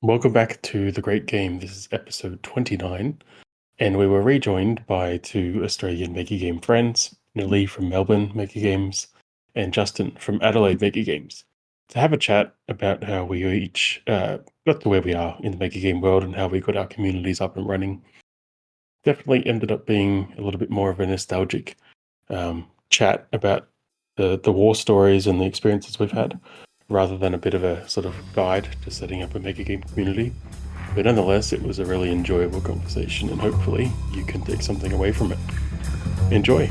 Welcome back to The Great Game. This is episode 29, and we were rejoined by two Australian Megagame friends, Nellie from Melbourne Megagames and Justin from Adelaide Megagames, to have a chat about how we each got to where we are in the Megagame world and how we got our communities up and running. Definitely ended up being a little bit more of a nostalgic chat about the war stories and the experiences we've had, rather than a bit of a sort of guide to setting up a Megagame community. But nonetheless, it was a really enjoyable conversation, and hopefully you can take something away from it. Enjoy.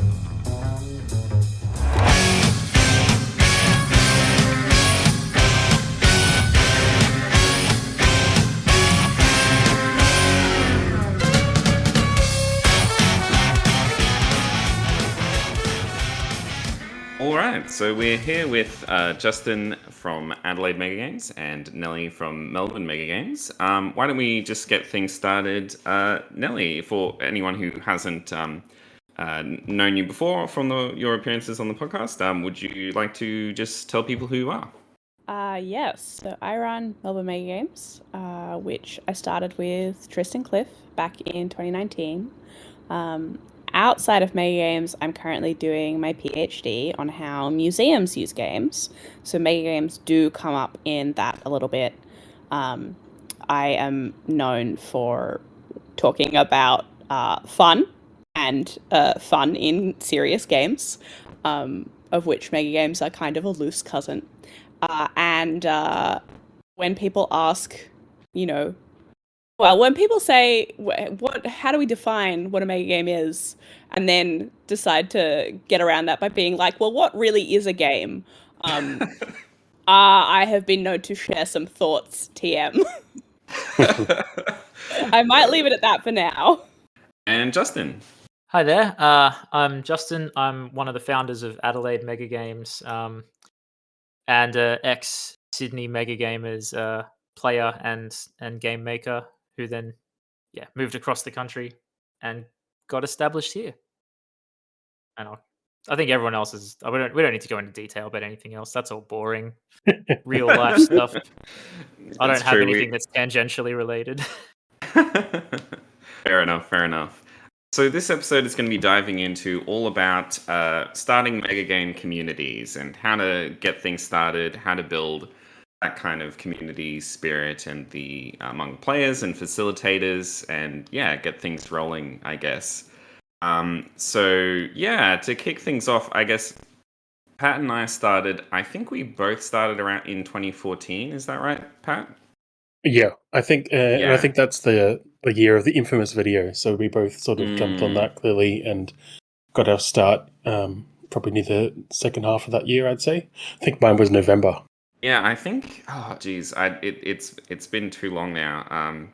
All right, so we're here with Justin from Adelaide Megagames and Nellie from Melbourne Megagames. Why don't we just get things started? Nellie, for anyone who hasn't known you before from your appearances on the podcast, would you like to just tell people who you are? Yes, so I run Melbourne Megagames, which I started with Tristan Cliff back in 2019. Outside of Megagames, I'm currently doing my PhD on how museums use games. So Megagames do come up in that a little bit. I am known for talking about fun and fun in serious games, of which Megagames are kind of a loose cousin. And when people ask, when people say, how do we define what a mega game is, and then decide to get around that by being like, well, what really is a game? I have been known to share some thoughts, TM. I might leave it at that for now. And Justin. Hi there. I'm Justin. I'm one of the founders of Adelaide Megagames, and ex-Sydney Megagamers player and game maker who then moved across the country and got established here. And I think everyone else is. We don't need to go into detail about anything else. That's all boring, real life stuff. I don't have anything that's tangentially related. Fair enough. So this episode is going to be diving into all about starting Megagame communities and how to get things started, how to build that kind of community spirit and the among players and facilitators, and get things rolling, I guess. To kick things off, I guess Pat and I started. I think we both started around in 2014. Is that right, Pat? Yeah, I think, and I think that's the year of the infamous video. So we both sort of jumped on that clearly and got our start probably near the second half of that year, I'd say. I think mine was November. Yeah, I think. Oh, geez, it's been too long now.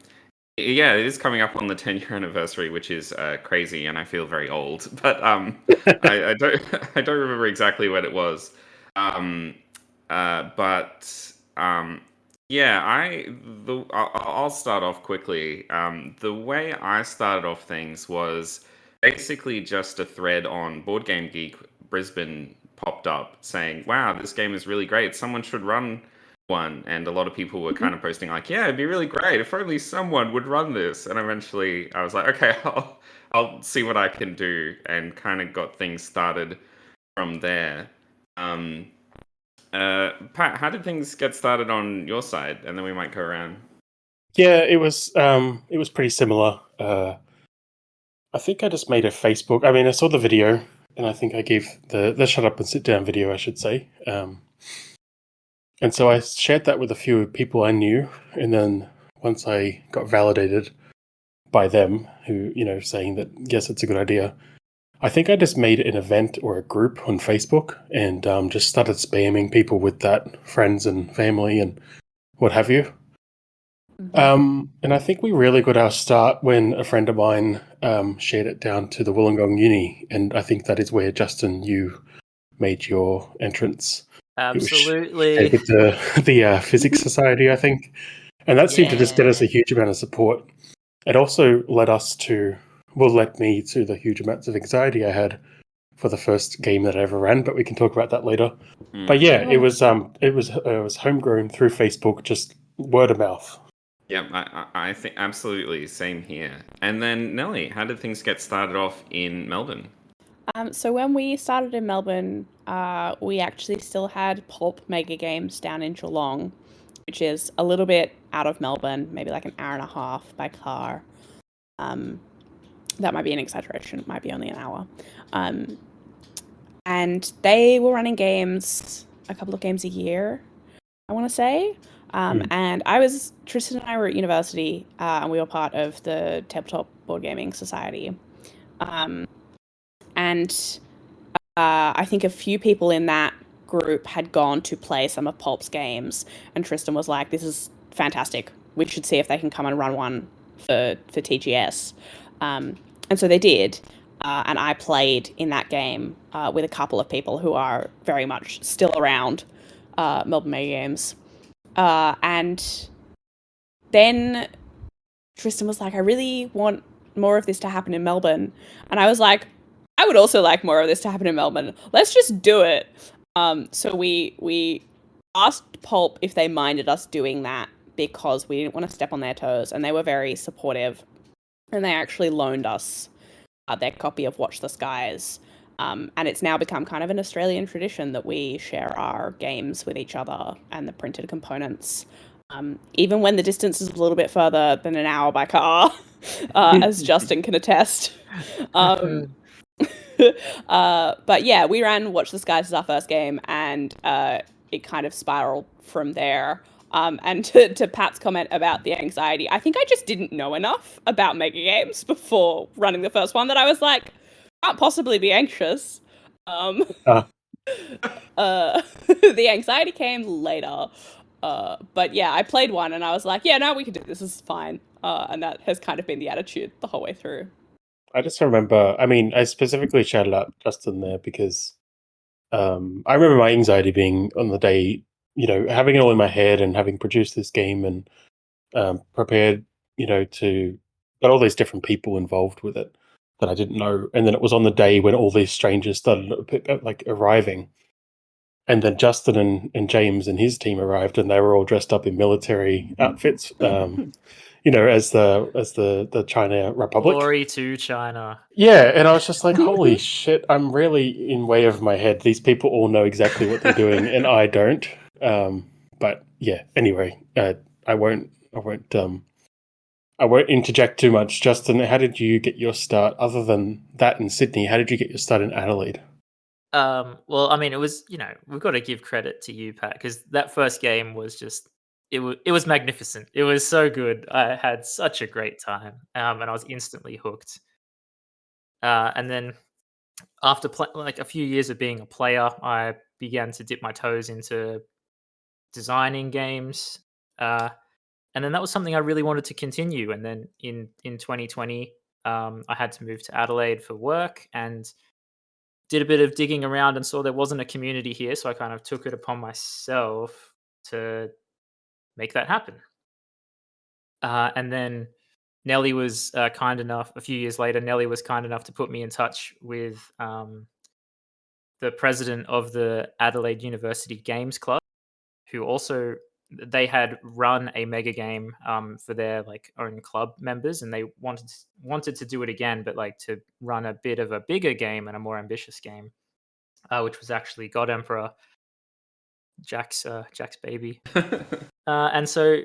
It is coming up on the 10-year anniversary, which is crazy, and I feel very old. But I don't remember exactly when it was. I'll start off quickly. The way I started off things was basically just a thread on Board Game Geek Brisbane popped up saying, wow, this game is really great. Someone should run one. And a lot of people were kind of posting like, yeah, it'd be really great if only someone would run this. And eventually I was like, okay, I'll see what I can do, and kind of got things started from there. Pat, how did things get started on your side? And then we might go around. Yeah, it was pretty similar. I think I just made a Facebook. I mean, I saw the video, and I think I gave the shut up and sit down video, I should say. And so I shared that with a few people I knew, and then once I got validated by them, who saying that yes, it's a good idea, I think I just made an event or a group on Facebook and just started spamming people with that, friends and family and what have you. And I think we really got our start when a friend of mine shared it down to the Wollongong Uni, and I think that is where, Justin, you made your entrance. Absolutely. With the Physics Society, I think. And that seemed to just get us a huge amount of support. It also led me to the huge amounts of anxiety I had for the first game that I ever ran, but we can talk about that later. But it was homegrown through Facebook, just word of mouth. Yeah, I think absolutely same here. And then Nellie, how did things get started off in Melbourne? So when we started in Melbourne, we actually still had Pulp Megagames down in Geelong, which is a little bit out of Melbourne, maybe like an hour and a half by car. That might be an exaggeration. It might be only an hour. And they were running games, a couple of games a year, I want to say. And Tristan and I were at university, and we were part of the Tabletop Board Gaming Society. And I think a few people in that group had gone to play some of Pulp's games, and Tristan was like, "This is fantastic. We should see if they can come and run one for TGS." And so they did, and I played in that game with a couple of people who are very much still around Melbourne Megagames. And then Tristan was like, "I really want more of this to happen in Melbourne," and I was like, I would also like more of this to happen in Melbourne. Let's just do it. So we asked Pulp if they minded us doing that because we didn't want to step on their toes, and they were very supportive. And they actually loaned us their copy of Watch the Skies. And it's now become kind of an Australian tradition that we share our games with each other and the printed components. Even when the distance is a little bit further than an hour by car, as Justin can attest. But yeah, we ran Watch the Skies as our first game, and it kind of spiraled from there. And to Pat's comment about the anxiety, I think I just didn't know enough about Mega Games before running the first one that I was like, can't possibly be anxious. The anxiety came later. But yeah, I played one and I was like, yeah, no, we can do this. This is fine. And that has kind of been the attitude the whole way through. I just remember, I specifically shouted out Justin there because I remember my anxiety being on the day, having it all in my head and having produced this game and prepared, to got all these different people involved with it that I didn't know. And then it was on the day when all these strangers started arriving. And then Justin and James and his team arrived, and they were all dressed up in military outfits, as the China Republic. Glory to China. Yeah, and I was just like, holy shit, I'm really in way of my head. These people all know exactly what they're doing, and I don't. But yeah, anyway, I won't interject too much. Justin, how did you get your start? Other than that in Sydney, how did you get your start in Adelaide? Well, I mean, it was, we've got to give credit to you, Pat, because that first game was just, it was magnificent. It was so good. I had such a great time, and I was instantly hooked. And then after like a few years of being a player, I began to dip my toes into designing games. And then that was something I really wanted to continue. And then in 2020, I had to move to Adelaide for work and did a bit of digging around and saw there wasn't a community here. So I kind of took it upon myself to make that happen. And then Nellie was kind enough, a few years later, Nellie was kind enough to put me in touch with the president of the Adelaide University Games Club, who also, they had run a mega game for their like own club members, and they wanted to do it again, but like to run a bit of a bigger game and a more ambitious game, which was actually God Emperor, Jack's baby. And so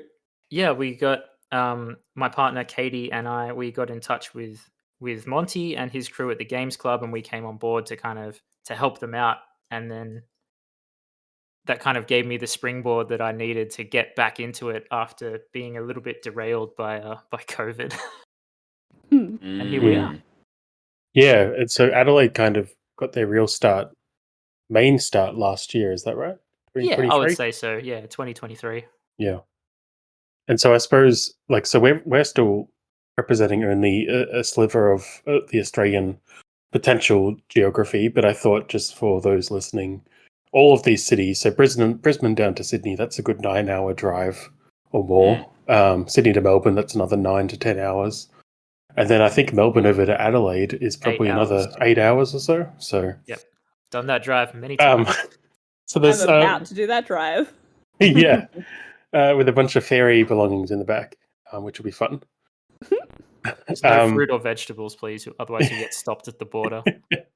yeah, we got my partner Katie and we got in touch with Monty and his crew at the Games Club, and we came on board to help them out, and then that kind of gave me the springboard that I needed to get back into it after being a little bit derailed by COVID. And here we are. Yeah, and so Adelaide kind of got their main start last year. Is that right? Yeah, I would say so. Yeah, 2023. Yeah, and so I suppose we're still representing only a sliver of the Australian potential geography, but I thought just for those listening, all of these cities, so Brisbane down to Sydney, that's a good 9-hour drive or more. Sydney to Melbourne, that's another 9 to 10 hours. And then I think Melbourne over to Adelaide is probably another 8 hours or so. So yep, done that drive many times. So there's I'm about to do that drive. Yeah, with a bunch of fairy belongings in the back. which will be fun. There's no fruit or vegetables, please. Otherwise, you get stopped at the border.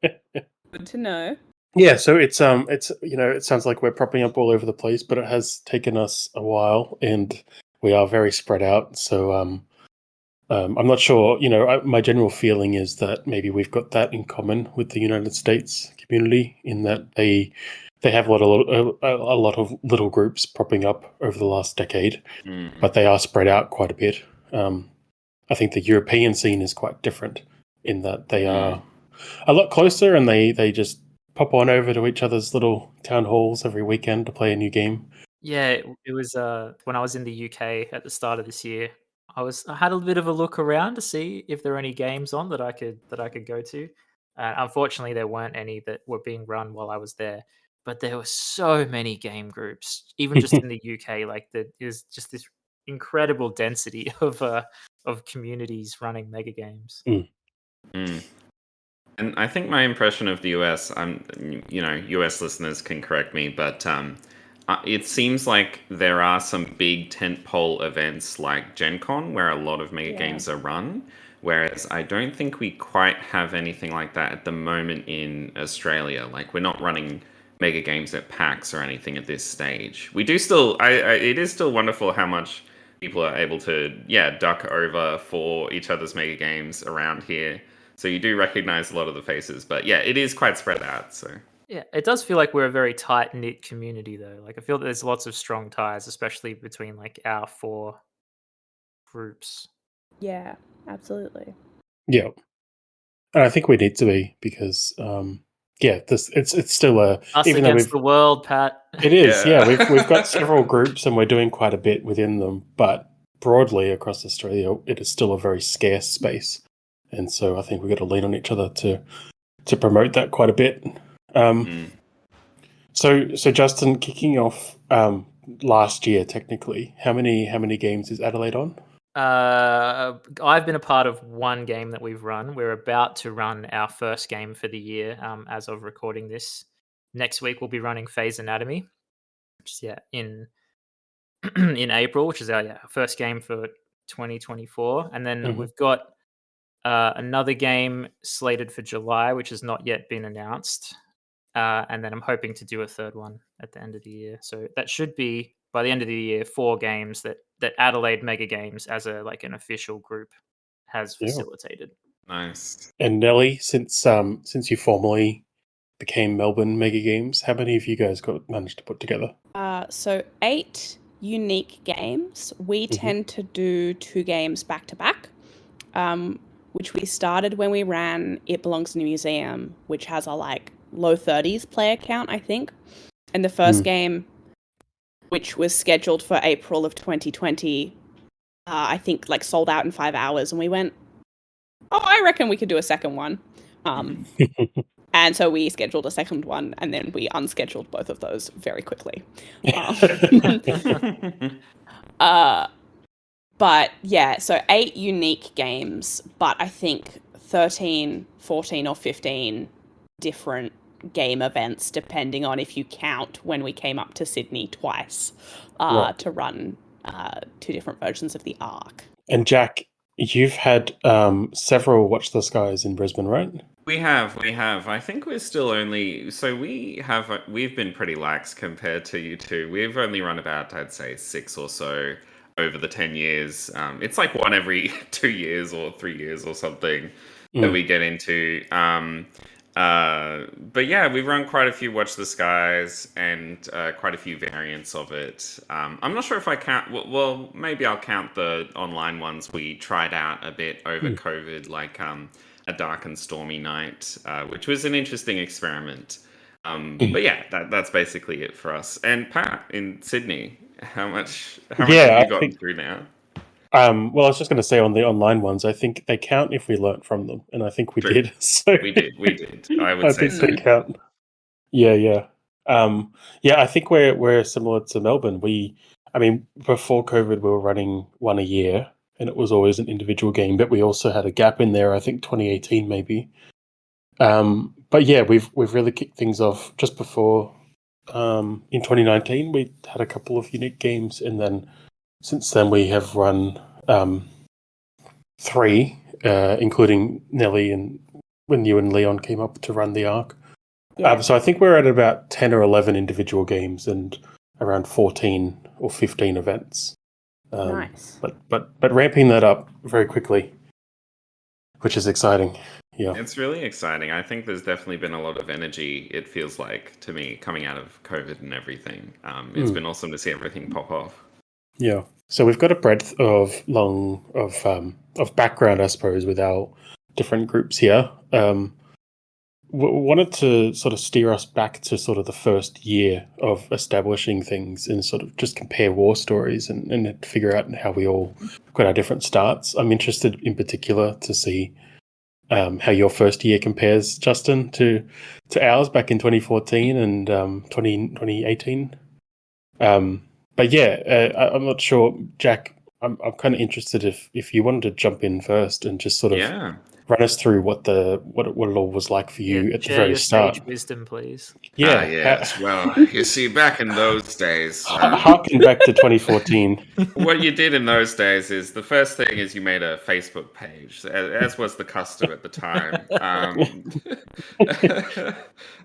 Good to know. Yeah, so it's it sounds like we're propping up all over the place, but it has taken us a while, and we are very spread out. So I'm not sure. My general feeling is that maybe we've got that in common with the United States community, in that they have a lot of little groups propping up over the last decade, but they are spread out quite a bit. I think the European scene is quite different in that they are a lot closer, and they just pop on over to each other's little town halls every weekend to play a new game. Yeah, it was when I was in the UK at the start of this year. I had a bit of a look around to see if there were any games on that I could go to. Unfortunately, there weren't any that were being run while I was there. But there were so many game groups, even just in the UK. Like there is just this incredible density of communities running mega games. And I think my impression of the US, US listeners can correct me, but it seems like there are some big tentpole events like Gen Con where a lot of mega games are run, whereas I don't think we quite have anything like that at the moment in Australia. Like, we're not running mega games at PAX or anything at this stage. We do still, it is still wonderful how much people are able to, duck over for each other's mega games around here. So you do recognize a lot of the faces, but yeah, it is quite spread out. So yeah, it does feel like we're a very tight knit community, though. Like I feel that there's lots of strong ties, especially between like our 4 groups. Yeah, absolutely. Yeah, and I think we need to be, because it's still Us even against the world, Pat. It is, we've got several groups and we're doing quite a bit within them, but broadly across Australia, it is still a very scarce space. And so I think we've got to lean on each other to promote that quite a bit. So Justin, kicking off last year, technically, how many games is Adelaide on? I've been a part of one game that we've run. We're about to run our first game for the year as of recording this. Next week we'll be running Phase Anatomy, which is in April, which is our first game for 2024. And then we've got another game slated for July, which has not yet been announced. And then I'm hoping to do a third one at the end of the year. So that should be, by the end of the year, 4 games that Adelaide Megagames, as an official group, has facilitated. Nice. And Nellie, since you formally became Melbourne Megagames, how many of you guys managed to put together? So 8 unique games. We tend to do 2 games back to back, which we started when we ran It Belongs in a Museum, which has a low 30s player count, I think. And the first game, which was scheduled for April of 2020, I think sold out in 5 hours, and we went, I reckon we could do a second one. And so we scheduled a second one, and then we unscheduled both of those very quickly. But yeah, so 8 unique games, but I think 13, 14 or 15 different game events, depending on if you count when we came up to Sydney twice to run 2 different versions of the Arc. And Jack, you've had several Watch the Skies in Brisbane, right? We have. I think we're still only... So we've been pretty lax compared to you two. We've only run about, I'd say, 6 or so over the 10 years. It's like one every 2 years or 3 years or something that we get into. But yeah, we've run quite a few Watch the Skies and quite a few variants of it. I'm not sure if I count... Well, maybe I'll count the online ones we tried out a bit over COVID, like A Dark and Stormy Night, which was an interesting experiment. But yeah, that's basically it for us. And Pat, in Sydney, how much have you gotten through now? Well, I was just going to say, on the online ones, I think they count if we learnt from them, and I think we did. So we did. I would say think they count. Yeah. I think we're similar to Melbourne. Before COVID, we were running one a year, and it was always an individual game, but we also had a gap in there, I think 2018 maybe. But yeah, we've really kicked things off just before. In 2019, we had a couple of unique games, and then since then we have run 3, including Nellie and when you and Leon came up to run the arc. Yeah. So I think we're at about 10 or 11 individual games and around 14 or 15 events. Nice. But ramping that up very quickly, which is exciting. Yeah. It's really exciting. I think there's definitely been a lot of energy, it feels like, to me, coming out of COVID and everything. It's been awesome to see everything pop off. Yeah. So we've got a breadth of background, I suppose, with our different groups here. Wanted to sort of steer us back to sort of the first year of establishing things and sort of just compare war stories and figure out how we all got our different starts. I'm interested in particular to see how your first year compares, Justin, to ours back in 2014 and 2018. But yeah, I'm not sure, Jack. I'm kind of interested if you wanted to jump in first and just sort of run us through what it all was like for you at the Share very your start. sage wisdom, please. Yeah. Yes. Well, you see, back in those days, harken back to 2014. what you did in those days is the first thing is you made a Facebook page, as was the custom at the time.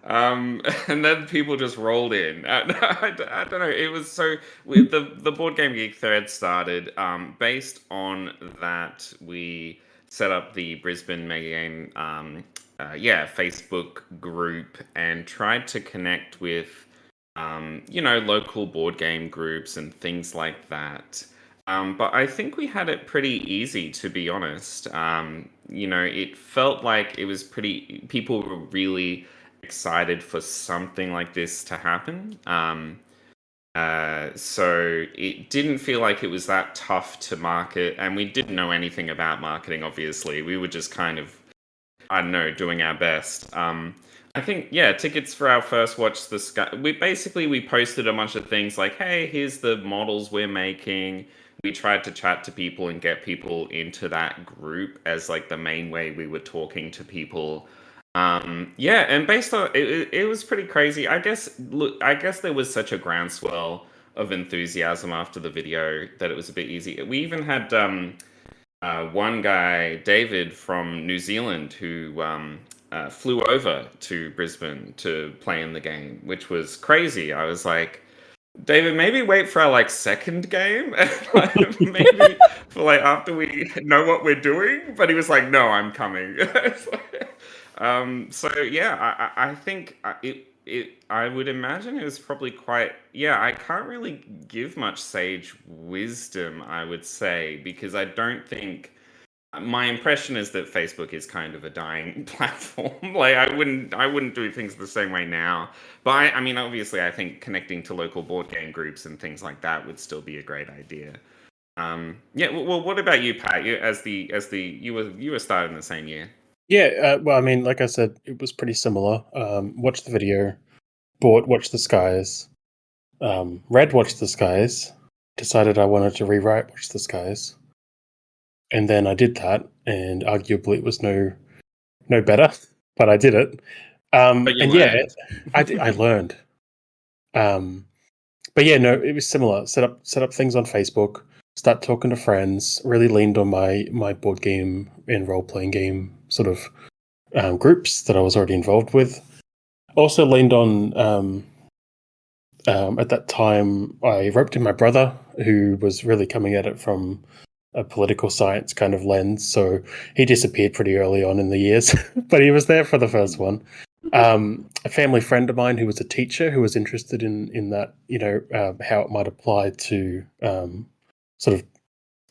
And then people just rolled in. I don't know. It was so the Board Game Geek thread started based on that. We set up the Brisbane Megagame Facebook group and tried to connect with local board game groups and things like that. But I think we had it pretty easy, to be honest. It felt like it was people were really excited for something like this to happen. So it didn't feel like it was that tough to market, and we didn't know anything about marketing, obviously. We were just kind of, I don't know, doing our best. I think, tickets for our first Watch the Sky. We posted a bunch of things like, hey, here's the models we're making. We tried to chat to people and get people into that group as like the main way we were talking to people. And based on it was pretty crazy. I guess there was such a groundswell of enthusiasm after the video that it was a bit easy. We even had one guy, David from New Zealand, who flew over to Brisbane to play in the game, which was crazy. I was like, David, maybe wait for our second game, maybe for after we know what we're doing. But he was like, no, I'm coming. I think I would imagine it was probably quite. I can't really give much sage wisdom, I would say, because I don't think. My impression is that Facebook is kind of a dying platform. I wouldn't do things the same way now. But I mean, obviously, I think connecting to local board game groups and things like that would still be a great idea. Well, what about you, Pat? You were starting the same year. Yeah. Well, I mean, like I said, it was pretty similar. Watched the video, bought Watch the Skies, read Watch the Skies, decided I wanted to rewrite Watch the Skies. And then I did that, and arguably it was no better, but I did it. But you learned. I learned. But yeah, no, it was similar. Set up things on Facebook, start talking to friends. Really leaned on my board game and role playing game sort of groups that I was already involved with. Also leaned on. At that time, I roped in my brother, who was really coming at it from a political science kind of lens. So he disappeared pretty early on in the years, but he was there for the first one. A family friend of mine who was a teacher who was interested in that, how it might apply to sort of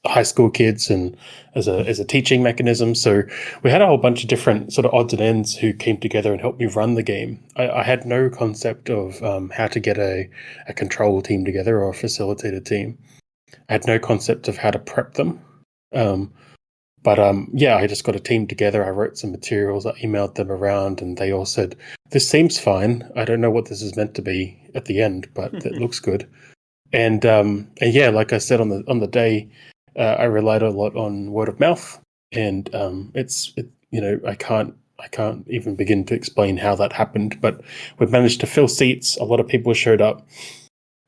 high school kids and as a teaching mechanism. So we had a whole bunch of different sort of odds and ends who came together and helped me run the game. I had no concept of how to get a control team together or a facilitated team. I had no concept of how to prep them. I just got a team together. I wrote some materials. I emailed them around, and they all said, "This seems fine. I don't know what this is meant to be at the end, but it looks good." And like I said on the day, I relied a lot on word of mouth, and I can't even begin to explain how that happened. But we managed to fill seats. A lot of people showed up.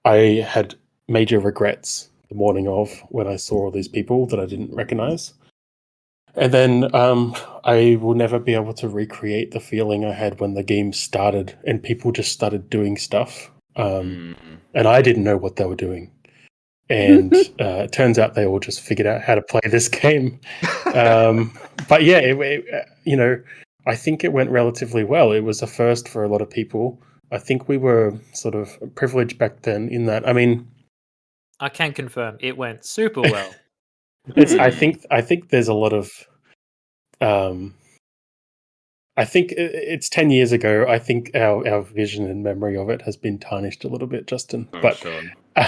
I had major regrets the morning of, when I saw all these people that I didn't recognize. And then I will never be able to recreate the feeling I had when the game started and people just started doing stuff. And I didn't know what they were doing. And it turns out they all just figured out how to play this game. But yeah, I think it went relatively well. It was a first for a lot of people. I think we were sort of privileged back then in that. I mean, I can confirm it went super well. I think there's a lot of. I think it's 10 years ago. I think our vision and memory of it has been tarnished a little bit, Justin. Oh, but sure.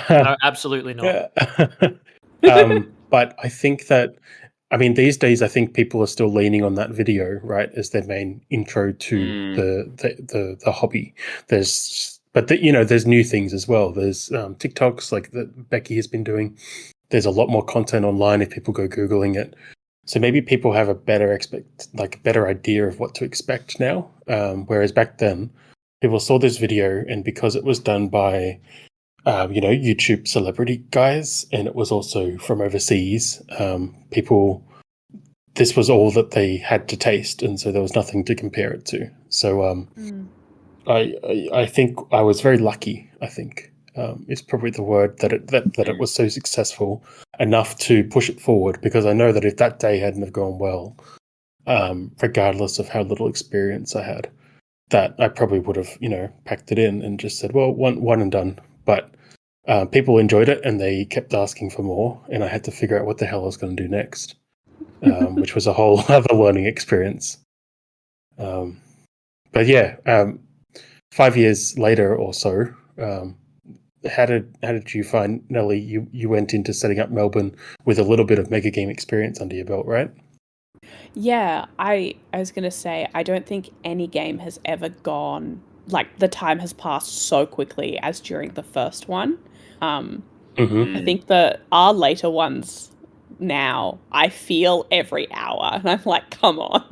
No, absolutely not. But I think that, I mean, these days, I think people are still leaning on that video, right, as their main intro to the hobby. There's new things as well. There's TikToks like that Becky has been doing. There's a lot more content online if people go Googling it. So maybe people have a better idea of what to expect now. Whereas back then, people saw this video, and because it was done by YouTube celebrity guys, and it was also from overseas, this was all that they had to taste, and so there was nothing to compare it to. So I think I was very lucky. I think is probably the word that it was so successful enough to push it forward, because I know that if that day hadn't have gone well, regardless of how little experience I had, that I probably would have packed it in and just said, well, one and done. But people enjoyed it and they kept asking for more, and I had to figure out what the hell I was going to do next, which was a whole other learning experience. But yeah, 5 years later or so, how did you find, Nellie? You went into setting up Melbourne with a little bit of Megagame experience under your belt, right? Yeah, I was going to say, I don't think any game has ever gone, like, the time has passed so quickly as during the first one. I think our later ones now, I feel every hour, and I'm like, come on,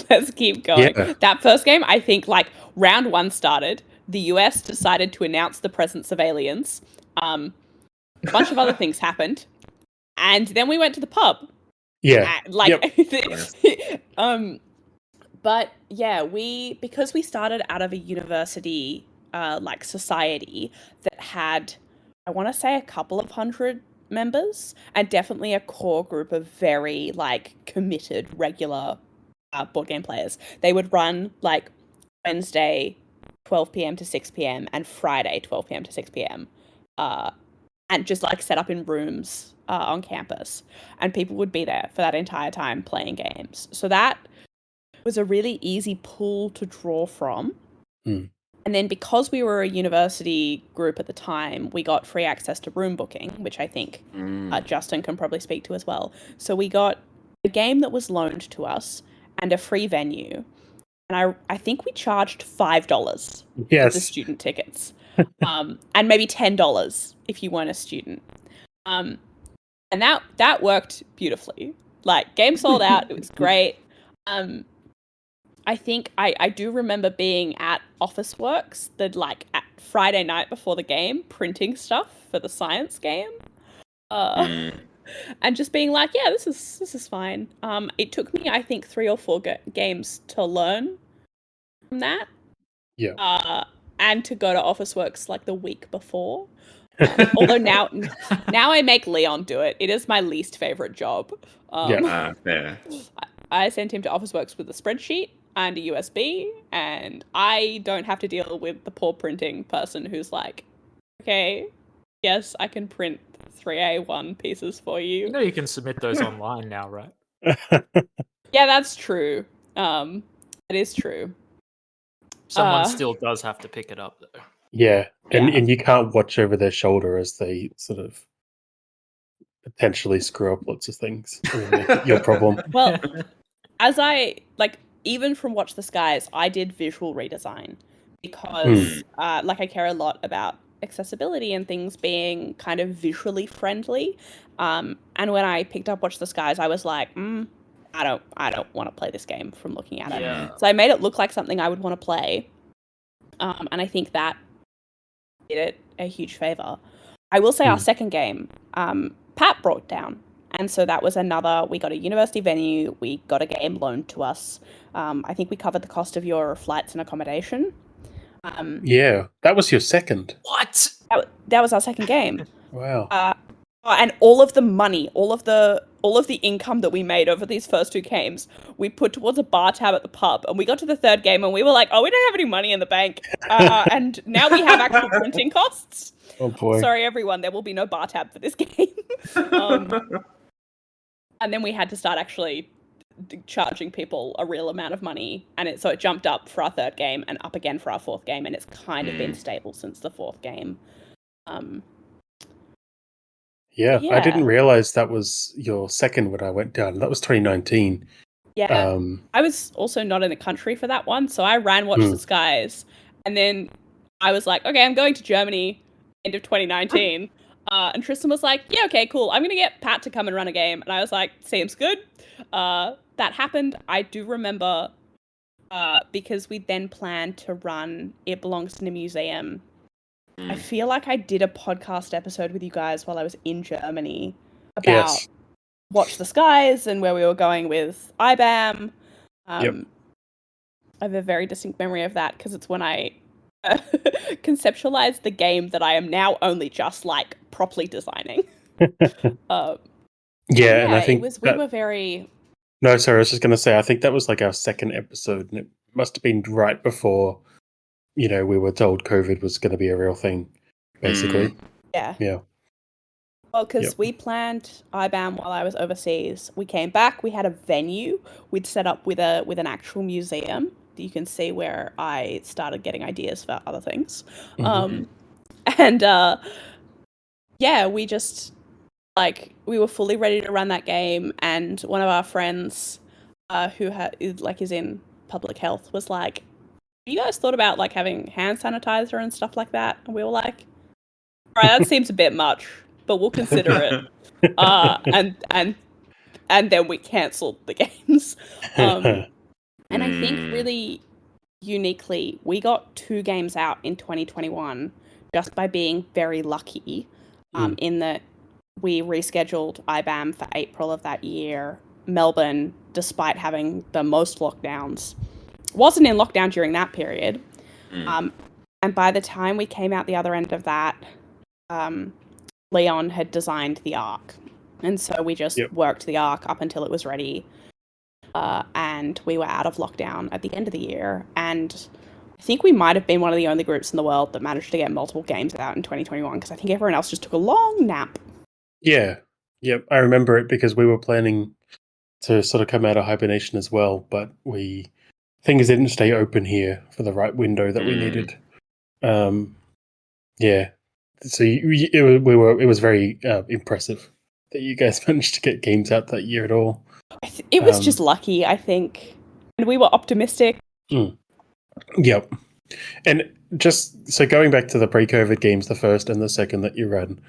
let's keep going. Yeah. That first game, I think, like, round one started, the US decided to announce the presence of aliens, a bunch of other things happened, and then we went to the pub. Yeah. But yeah, because we started out of a university society that had, I want to say, a couple of hundred members, and definitely a core group of very committed regular board game players. They would run Wednesday 12 p.m. to 6 p.m. and Friday 12 p.m. to 6 p.m. And just set up in rooms on campus, and people would be there for that entire time playing games. So that was a really easy pool to draw from. And then because we were a university group at the time, we got free access to room booking, which I think Justin can probably speak to as well. So we got a game that was loaned to us and a free venue. And I think we charged $5 for the student tickets. And maybe $10 if you weren't a student. And that worked beautifully. Game sold out. It was great. I think I do remember being at Officeworks at Friday night before the game, printing stuff for the science game, and just being yeah, this is fine. It took me, I think, 3 or 4 games to learn from that. Yeah. And to go to Officeworks the week before. Although now I make Leon do it. It is my least favorite job. Fair. I sent him to Officeworks with a spreadsheet and a USB, and I don't have to deal with the poor printing person who's okay, yes, I can print 3A1 pieces for you. You know you can submit those online now, right? Yeah, that's true. That is true. Someone still does have to pick it up, though. Yeah, and you can't watch over their shoulder as they sort of potentially screw up lots of things. Make it your problem. Well, as I even from Watch the Skies, I did visual redesign because I care a lot about accessibility and things being kind of visually friendly. And when I picked up Watch the Skies, I was like, I don't want to play this game from looking at it. So I made it look like something I would want to play. And I think that did it a huge favor. I will say our second game, Pat brought down. And so that was another, we got a university venue, we got a game loaned to us. I think we covered the cost of your flights and accommodation. Yeah, that was your second. What? That was our second game. Wow. And all of the money, all of the income that we made over these first two games, we put towards a bar tab at the pub. And we got to the third game and we were like, oh, we don't have any money in the bank. And now we have actual printing costs. Oh boy. Sorry, everyone, there will be no bar tab for this game. And then we had to start actually charging people a real amount of money. And so it jumped up for our third game and up again for our fourth game. And it's kind of been stable since the fourth game. Yeah, I didn't realize that was your second when I went down. That was 2019. Yeah. I was also not in the country for that one, so I ran Watch the Skies. And then I was like, okay, I'm going to Germany end of 2019. And Tristan was like, yeah, okay, cool. I'm going to get Pat to come and run a game. And I was like, seems good. That happened. I do remember because we then planned to run It Belongs in a Museum. I feel like I did a podcast episode with you guys while I was in Germany about Watch the Skies and where we were going with IBAM. I have a very distinct memory of that because it's when I conceptualized the game that I am now only just like properly designing. And I think we were very... No, sorry, I was just going to say, I think that was like our second episode, and it must have been right before, we were told COVID was going to be a real thing, basically. Yeah. Well, because we planned IBAM while I was overseas. We came back, we had a venue we'd set up with an actual museum. You can see where I started getting ideas for other things. We just, we were fully ready to run that game, and one of our friends who is in public health was like, you guys thought about having hand sanitizer and stuff like that? And we were like, all right, that seems a bit much, but we'll consider it. And then we cancelled the games. And I think really uniquely, we got 2 games out in 2021 just by being very lucky in that we rescheduled IBAM for April of that year. Melbourne, despite having the most lockdowns, wasn't in lockdown during that period. And by the time we came out the other end of that, Leon had designed the Arc. And so we just worked the Arc up until it was ready. And we were out of lockdown at the end of the year. And I think we might have been one of the only groups in the world that managed to get multiple games out in 2021, because I think everyone else just took a long nap. Yeah. Yep. I remember it because we were planning to sort of come out of hibernation as well, but things didn't stay open here for the right window that we needed. So it was very impressive that you guys managed to get games out that year at all. It was just lucky, I think, and we were optimistic. Yep. And just so going back to the pre-COVID games, the first and the second that you ran,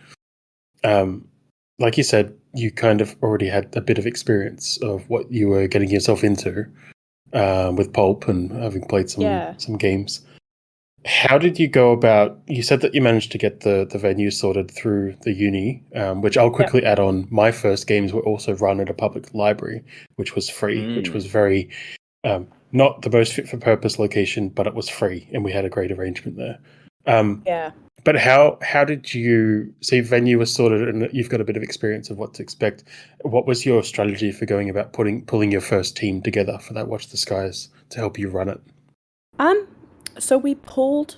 like you said, you kind of already had a bit of experience of what you were getting yourself into with Pulp and having played some games. How did you go about, you said that you managed to get the venue sorted through the uni, which I'll quickly add on. My first games were also run at a public library, which was free, which was very, not the most fit for purpose location, but it was free and we had a great arrangement there. But how did you, see venue was sorted and you've got a bit of experience of what to expect. What was your strategy for going about pulling your first team together for that Watch the Skies to help you run it? So we pulled.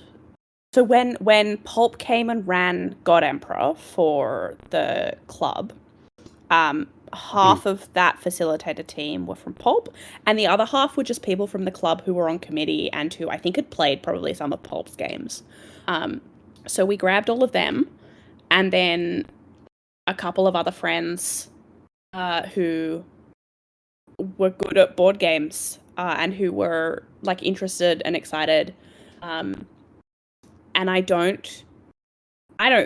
So when Pulp came and ran God Emperor for the club, half of that facilitator team were from Pulp, and the other half were just people from the club who were on committee and who I think had played probably some of Pulp's games. So we grabbed all of them, and then a couple of other friends who were good at board games and who were interested and excited. And I don't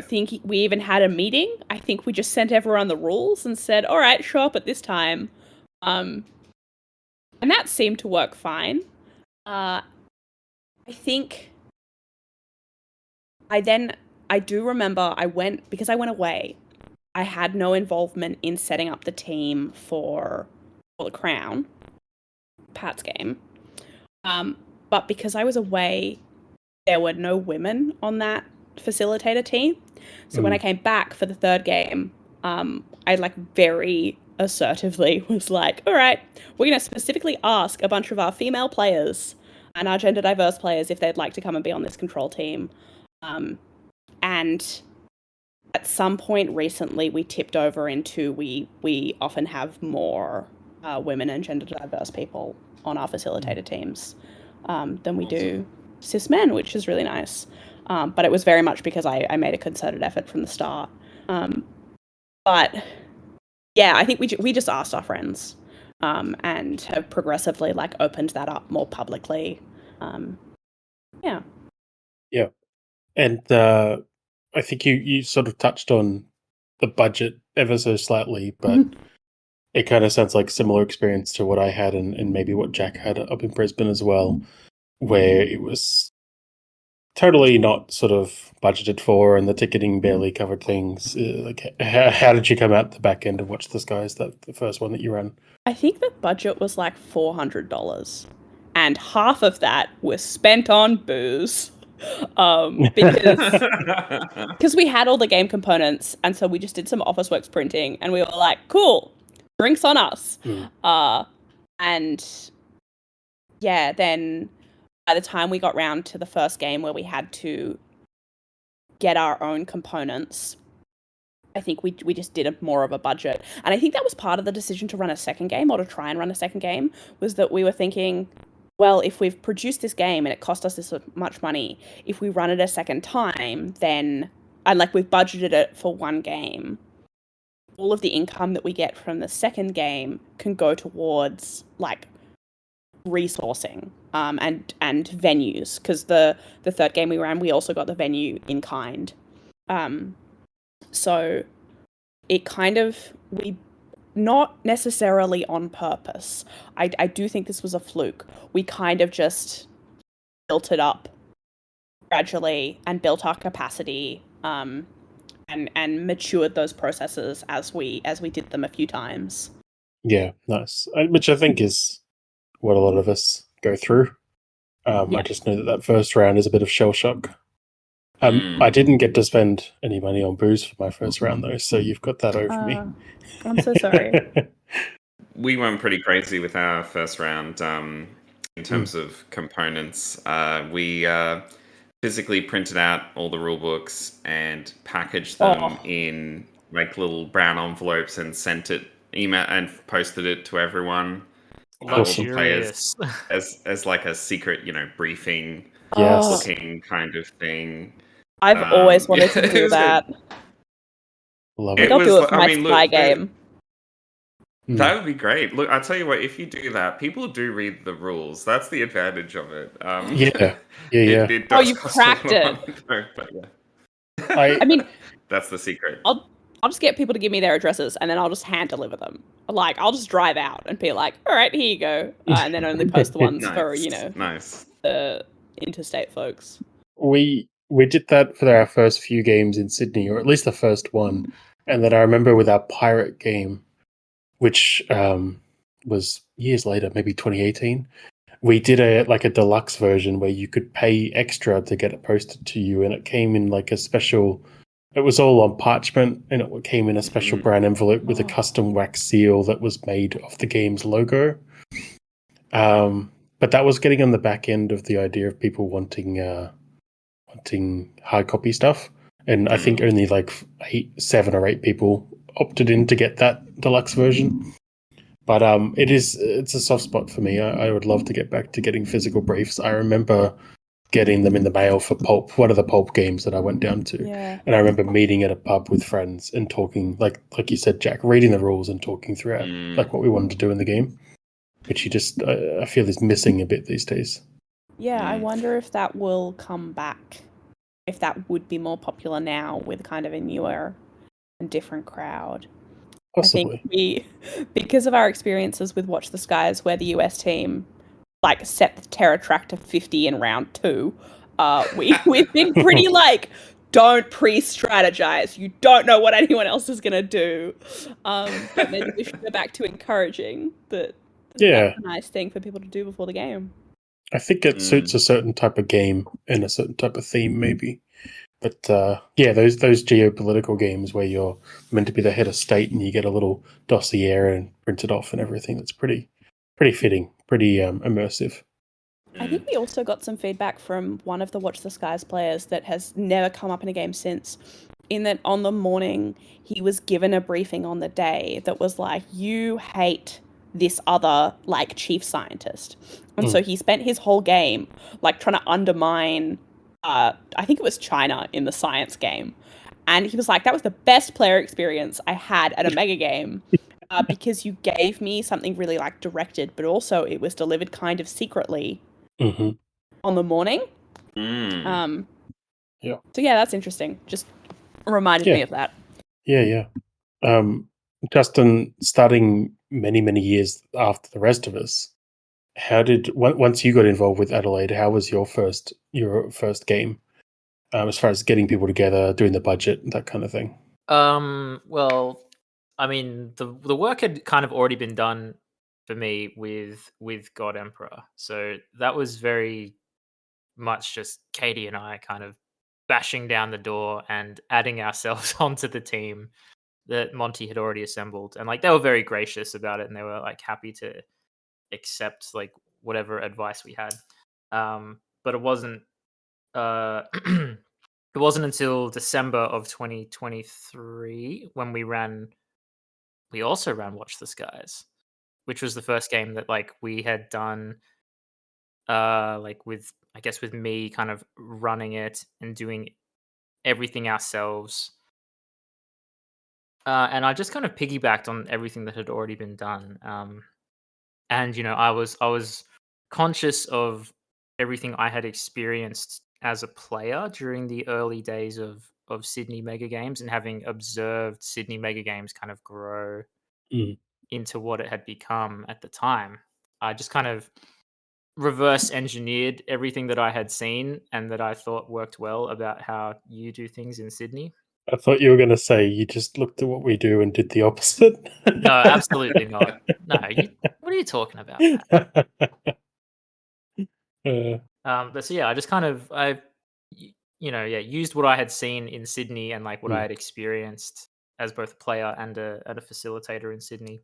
think we even had a meeting. I think we just sent everyone the rules and said, all right, show up at this time. And that seemed to work fine. I think I do remember I went away I had no involvement in setting up the team for the Crown, Pat's game. But because I was away, there were no women on that facilitator team. So when I came back for the third game, I like very assertively was like, all right, we're going to specifically ask a bunch of our female players and our gender diverse players if they'd like to come and be on this control team. And at some point recently, we tipped over into we often have more women and gender diverse people on our facilitator teams than we do cis men, which is really nice. But it was very much because I made a concerted effort from the start. But yeah, I think we just asked our friends and have progressively like opened that up more publicly. Yeah. Yeah. And I think you sort of touched on the budget ever so slightly, but it kind of sounds like similar experience to what I had and maybe what Jack had up in Brisbane as well, where it was totally not sort of budgeted for and the ticketing barely covered things. Like, how did you come out the back end and watch the Skies, the first one that you ran? I think the budget was like $400, and half of that was spent on booze. Because we had all the game components, and so we just did some Officeworks printing, and we were like, cool, drinks on us. And yeah, then by the time we got round to the first game where we had to get our own components, I think we just did more of a budget. And I think that was part of the decision to run a second game, or to try and run a second game, was that we were thinking, well, if we've produced this game and it cost us this much money, if we run it a second time, then, and like we've budgeted it for one game, all of the income that we get from the second game can go towards like resourcing and venues, because the third game we ran, we also got the venue in kind. So it kind of, we, not necessarily on purpose, I do think this was a fluke. We kind of just built it up gradually and built our capacity and matured those processes as we did them a few times. Yeah, nice. Which I think is what a lot of us go through. I just know that first round is a bit of shell shock. I didn't get to spend any money on booze for my first round though, so you've got that over me. I'm so sorry. We went pretty crazy with our first round in terms of components. We physically printed out all the rule books and packaged them in like little brown envelopes and sent it email and posted it to everyone. All the players as like a secret, briefing looking kind of thing. I've always wanted to do that. Love it. I'll do it for my spy game. That would be great. Look, I'll tell you what, if you do that, people do read the rules. That's the advantage of it. Yeah. It does you cracked it. But yeah. I mean, that's the secret. I'll just get people to give me their addresses, and then I'll just hand deliver them. Like, I'll just drive out and be like, all right, here you go. And then only post the ones for, the interstate folks. We did that for our first few games in Sydney, or at least the first one. And then I remember with our pirate game, which was years later, maybe 2018, we did a deluxe version where you could pay extra to get it posted to you, and it came in like a special. It was all on parchment, and it came in a special brown envelope with a custom wax seal that was made of the game's logo. But that was getting on the back end of the idea of people wanting hard copy stuff, and I think only like 7 or 8 people opted in to get that deluxe version. But it's a soft spot for me. I would love to get back to getting physical briefs. I remember getting them in the mail for Pulp, one of the Pulp games that I went down to. Yeah. And I remember meeting at a pub with friends and talking, like you said, Jack, reading the rules and talking throughout like what we wanted to do in the game, which you just I feel is missing a bit these days. Yeah, I wonder if that will come back, if that would be more popular now with kind of a newer and different crowd. Possibly. I think because of our experiences with Watch the Skies, where the US team like set the terror track to 50 in round 2, we've been pretty like, don't pre-strategize. You don't know what anyone else is going to do. But maybe we should go back to encouraging that. Yeah. That's a nice thing for people to do before the game. I think it suits a certain type of game and a certain type of theme, maybe. But yeah, those geopolitical games where you're meant to be the head of state and you get a little dossier and print it off and everything. That's pretty fitting, pretty immersive. I think we also got some feedback from one of the Watch the Skies players that has never come up in a game since, in that on the morning he was given a briefing on the day that was like, you hate this other like chief scientist. And so he spent his whole game like trying to undermine I think it was China in the science game. And he was like, that was the best player experience I had at a mega game. Because you gave me something really like directed, but also it was delivered kind of secretly on the morning. Yeah. So yeah, that's interesting. Just reminded me of that. Yeah. Justin, starting many years after the rest of us, how did once you got involved with Adelaide? How was your first game, as far as getting people together, doing the budget, that kind of thing? Well, I mean, the work had kind of already been done for me with God Emperor, so that was very much just Katie and I kind of bashing down the door and adding ourselves onto the team that Monty had already assembled, and like they were very gracious about it, and they were like happy to accept like whatever advice we had. But it wasn't it wasn't until December of 2023 when we also ran Watch the Skies, which was the first game that like we had done like with I guess with me kind of running it and doing everything ourselves. And I just kind of piggybacked on everything that had already been done. And I was conscious of everything I had experienced as a player during the early days of Sydney Megagames, and having observed Sydney Megagames kind of grow into what it had become at the time. I just kind of reverse engineered everything that I had seen and that I thought worked well about how you do things in Sydney. I thought you were going to say you just looked at what we do and did the opposite. No, absolutely not. No, what are you talking about, Pat? But so yeah, I just kind of used what I had seen in Sydney and like what I had experienced as both a player and a facilitator in Sydney,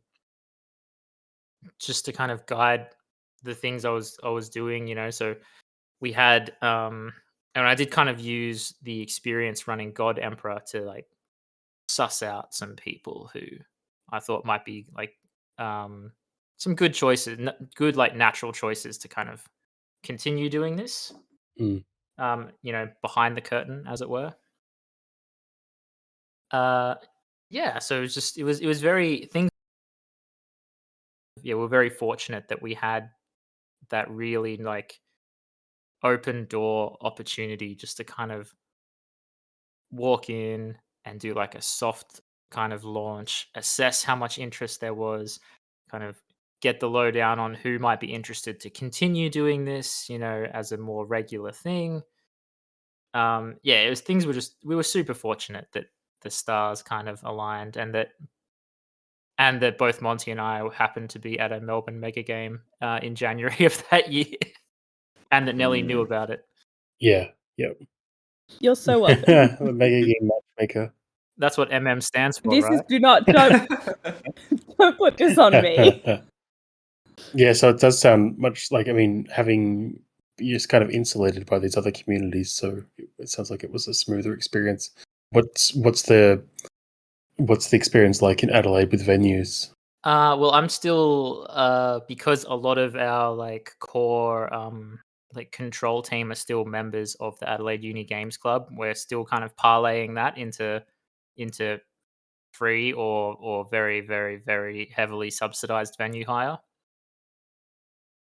just to kind of guide the things I was doing. So we had and I did kind of use the experience running God Emperor to like suss out some people who I thought might be like some good choices, good like natural choices to kind of continue doing this. Behind the curtain, as it were. Yeah, so it was very things. Yeah, we're very fortunate that we had that really like open door opportunity just to kind of walk in and do like a soft kind of launch, assess how much interest there was, kind of get the lowdown on who might be interested to continue doing this, as a more regular thing. It was things we were super fortunate that the stars kind of aligned, and that both Monty and I happened to be at a Melbourne Megagame in January of that year, and that Nellie knew about it. Yeah, yep. You're so welcome. The Megagame matchmaker. That's what MM stands for, This right? is don't put this on me. Yeah, so it does sound much like, having you're just kind of insulated by these other communities, so it sounds like it was a smoother experience. What's the experience like in Adelaide with venues? Well, I'm still because a lot of our like core like control team are still members of the Adelaide Uni Games Club. We're still kind of parlaying that into free or very, very, very heavily subsidized venue hire.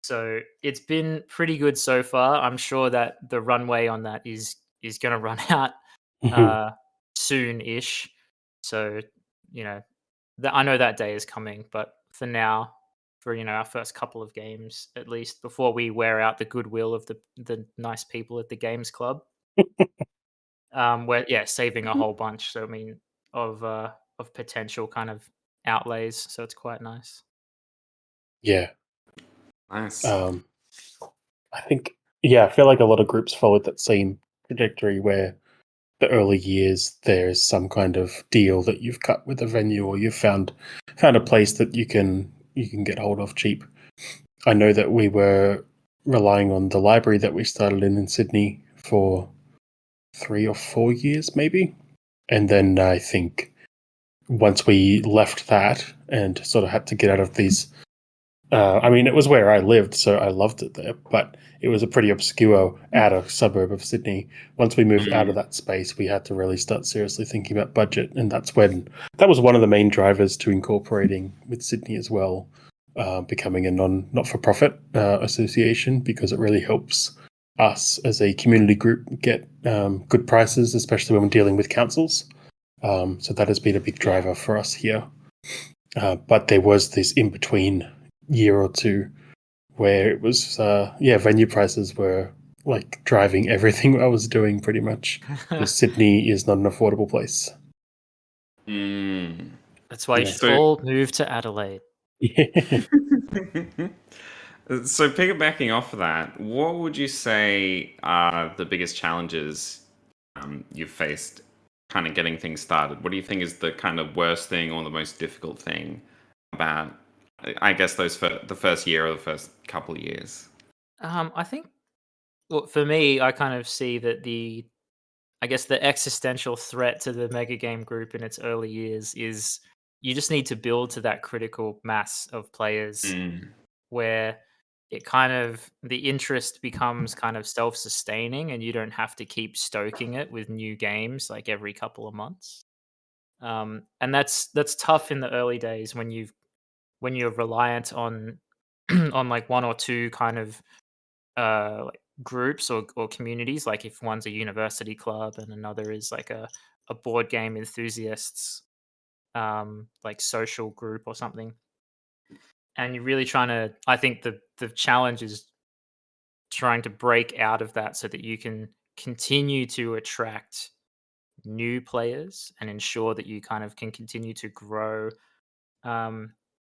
So it's been pretty good so far. I'm sure that the runway on that is going to run out soon-ish. So I know that day is coming, but for now, for our first couple of games at least, before we wear out the goodwill of the nice people at the games club, where saving a Mhm. whole bunch. So I mean of potential kind of outlays. So it's quite nice. Yeah. Nice. Um, I think, yeah, I feel like a lot of groups followed that same trajectory where the early years there's some kind of deal that you've cut with a venue, or you've found a place that you can get hold of cheap. I know that we were relying on the library that we started in Sydney for 3 or 4 years, maybe. And then I think once we left that and sort of had to get out of these, I mean, it was where I lived, so I loved it there, but it was a pretty obscure outer suburb of Sydney. Once we moved out of that space, we had to really start seriously thinking about budget, and that was one of the main drivers to incorporating with Sydney as well, becoming a not-for-profit association, because it really helps us as a community group get good prices, especially when we're dealing with councils. So that has been a big driver for us here. But there was this in between year or two where it was, venue prices were like driving everything I was doing pretty much, because Sydney is not an affordable place. Mm. That's why you Yeah. should So all move to Adelaide. Yeah. So piggybacking off of that, what would you say are the biggest challenges you've faced kind of getting things started? What do you think is the kind of worst thing or the most difficult thing about, I guess, the first year or the first couple of years? I think, well, for me, I kind of see that I guess the existential threat to the mega game group in its early years is you just need to build to that critical mass of players Mm. where it kind of the interest becomes kind of self-sustaining and you don't have to keep stoking it with new games like every couple of months. And that's tough in the early days when you're reliant on on like one or two kind of like groups or communities, like if one's a university club and another is like a board game enthusiasts like social group or something, and you're really trying to, I think the challenge is trying to break out of that so that you can continue to attract new players and ensure that you kind of can continue to grow, um,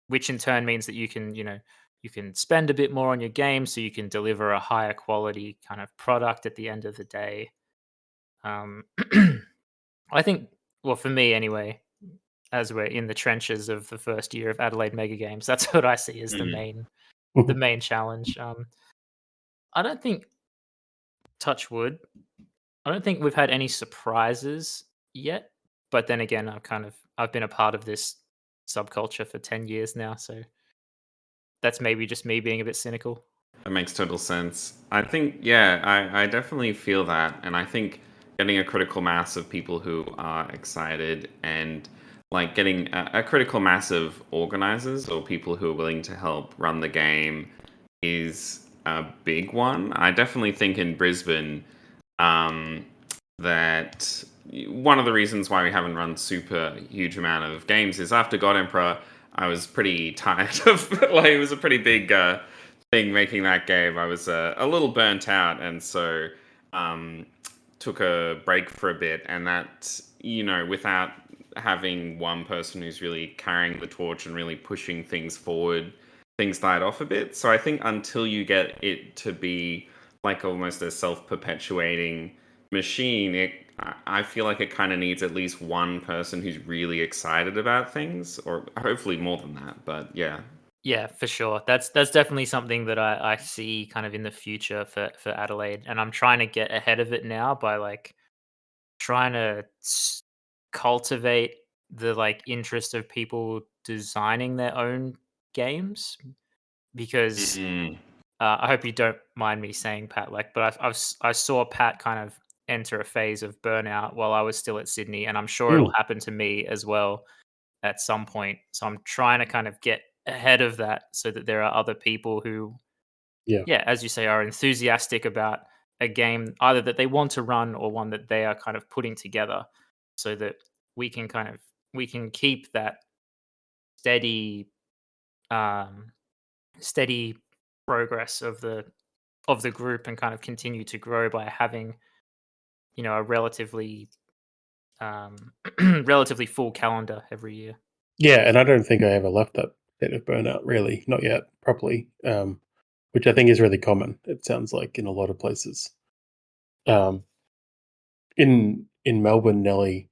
which in turn means that you can, you can spend a bit more on your game so you can deliver a higher quality kind of product at the end of the day. Um, I think, well, for me anyway, as we're in the trenches of the first year of Adelaide Mega Games, that's what I see as Mm. the main challenge. I don't think, touch wood, I don't think we've had any surprises yet. But then again, I've been a part of this subculture for 10 years now, so that's maybe just me being a bit cynical. That makes total sense. I think, yeah, I definitely feel that. And I think getting a critical mass of people who are excited and like getting a critical mass of organizers or people who are willing to help run the game is a big one. I definitely think in Brisbane, um, that one of the reasons why we haven't run super huge amount of games is after God Emperor, I was pretty tired of like it was a pretty big thing making that game. I was a little burnt out, and so um, took a break for a bit. And that, without having one person who's really carrying the torch and really pushing things forward, things died off a bit. So I think until you get it to be like almost a self-perpetuating machine, I feel like it kind of needs at least one person who's really excited about things, or hopefully more than that. But yeah. Yeah, for sure. That's definitely something that I see kind of in the future for Adelaide, and I'm trying to get ahead of it now by like trying to cultivate the like interest of people designing their own games, because Mm. I hope you don't mind me saying, Pat, like, but I saw Pat kind of enter a phase of burnout while I was still at Sydney, and I'm sure it'll Mm, happen to me as well at some point. So I'm trying to kind of get ahead of that so that there are other people who, yeah. yeah, as you say, are enthusiastic about a game either that they want to run or one that they are kind of putting together, so that we can kind of we can keep that steady um steady progress of the group and kind of continue to grow by having a relatively relatively full calendar every year. Yeah, and I don't think I ever left that state of burnout, really, not yet, properly, which I think is really common, it sounds like, in a lot of places. Um, in Melbourne, Nellie,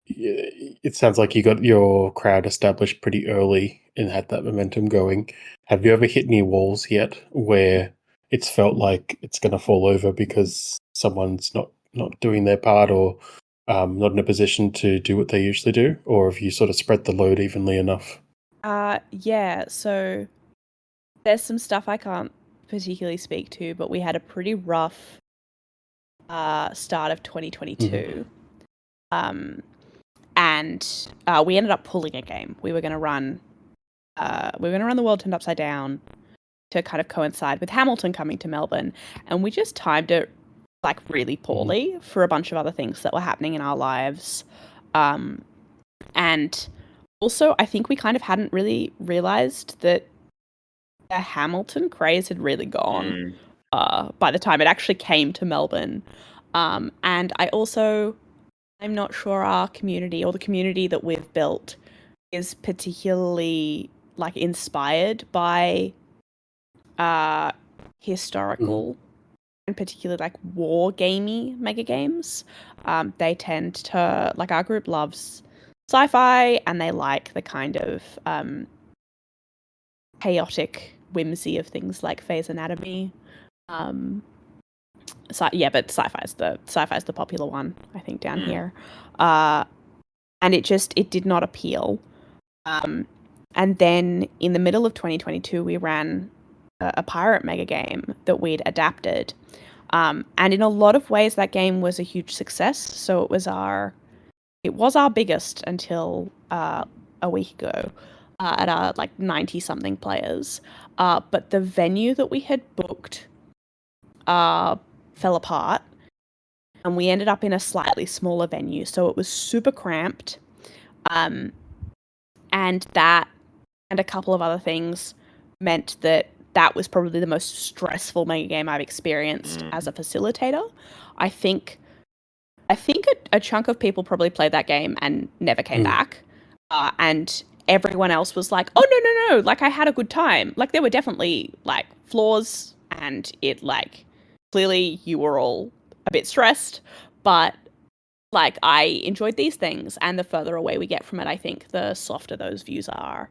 it sounds like you got your crowd established pretty early and had that momentum going. Have you ever hit any walls yet where it's felt like it's going to fall over because someone's not doing their part, or not in a position to do what they usually do? Or have you sort of spread the load evenly enough? Yeah, so there's some stuff I can't particularly speak to, but we had a pretty rough start of 2022. And we ended up pulling a game. We were going to run the world turned upside down to kind of coincide with Hamilton coming to Melbourne, and we just timed it like really poorly for a bunch of other things that were happening in our lives. And also, I think we kind of hadn't really realized that the Hamilton craze had really gone by the time it actually came to Melbourne. And I'm not sure our community, or the community that we've built, is particularly like inspired by historical and particularly like war gamey mega games. They tend to, like, our group loves sci-fi, and they like the kind of chaotic whimsy of things like Phase Anatomy. But sci-fi's the popular one, I think, down here. And it did not appeal. And then in the middle of 2022, we ran a pirate mega game that we'd adapted. And in a lot of ways, that game was a huge success. So it was our biggest until a week ago, at our like 90 something players. But the venue that we had booked fell apart, and we ended up in a slightly smaller venue. So it was super cramped. And that and a couple of other things meant that was probably the most stressful mega game I've experienced as a facilitator. I think a chunk of people probably played that game and never came back. And everyone else was like, oh, no, like, I had a good time. Like, there were definitely like flaws, and it, like, clearly you were all a bit stressed, but like, I enjoyed these things. And the further away we get from it, I think the softer those views are.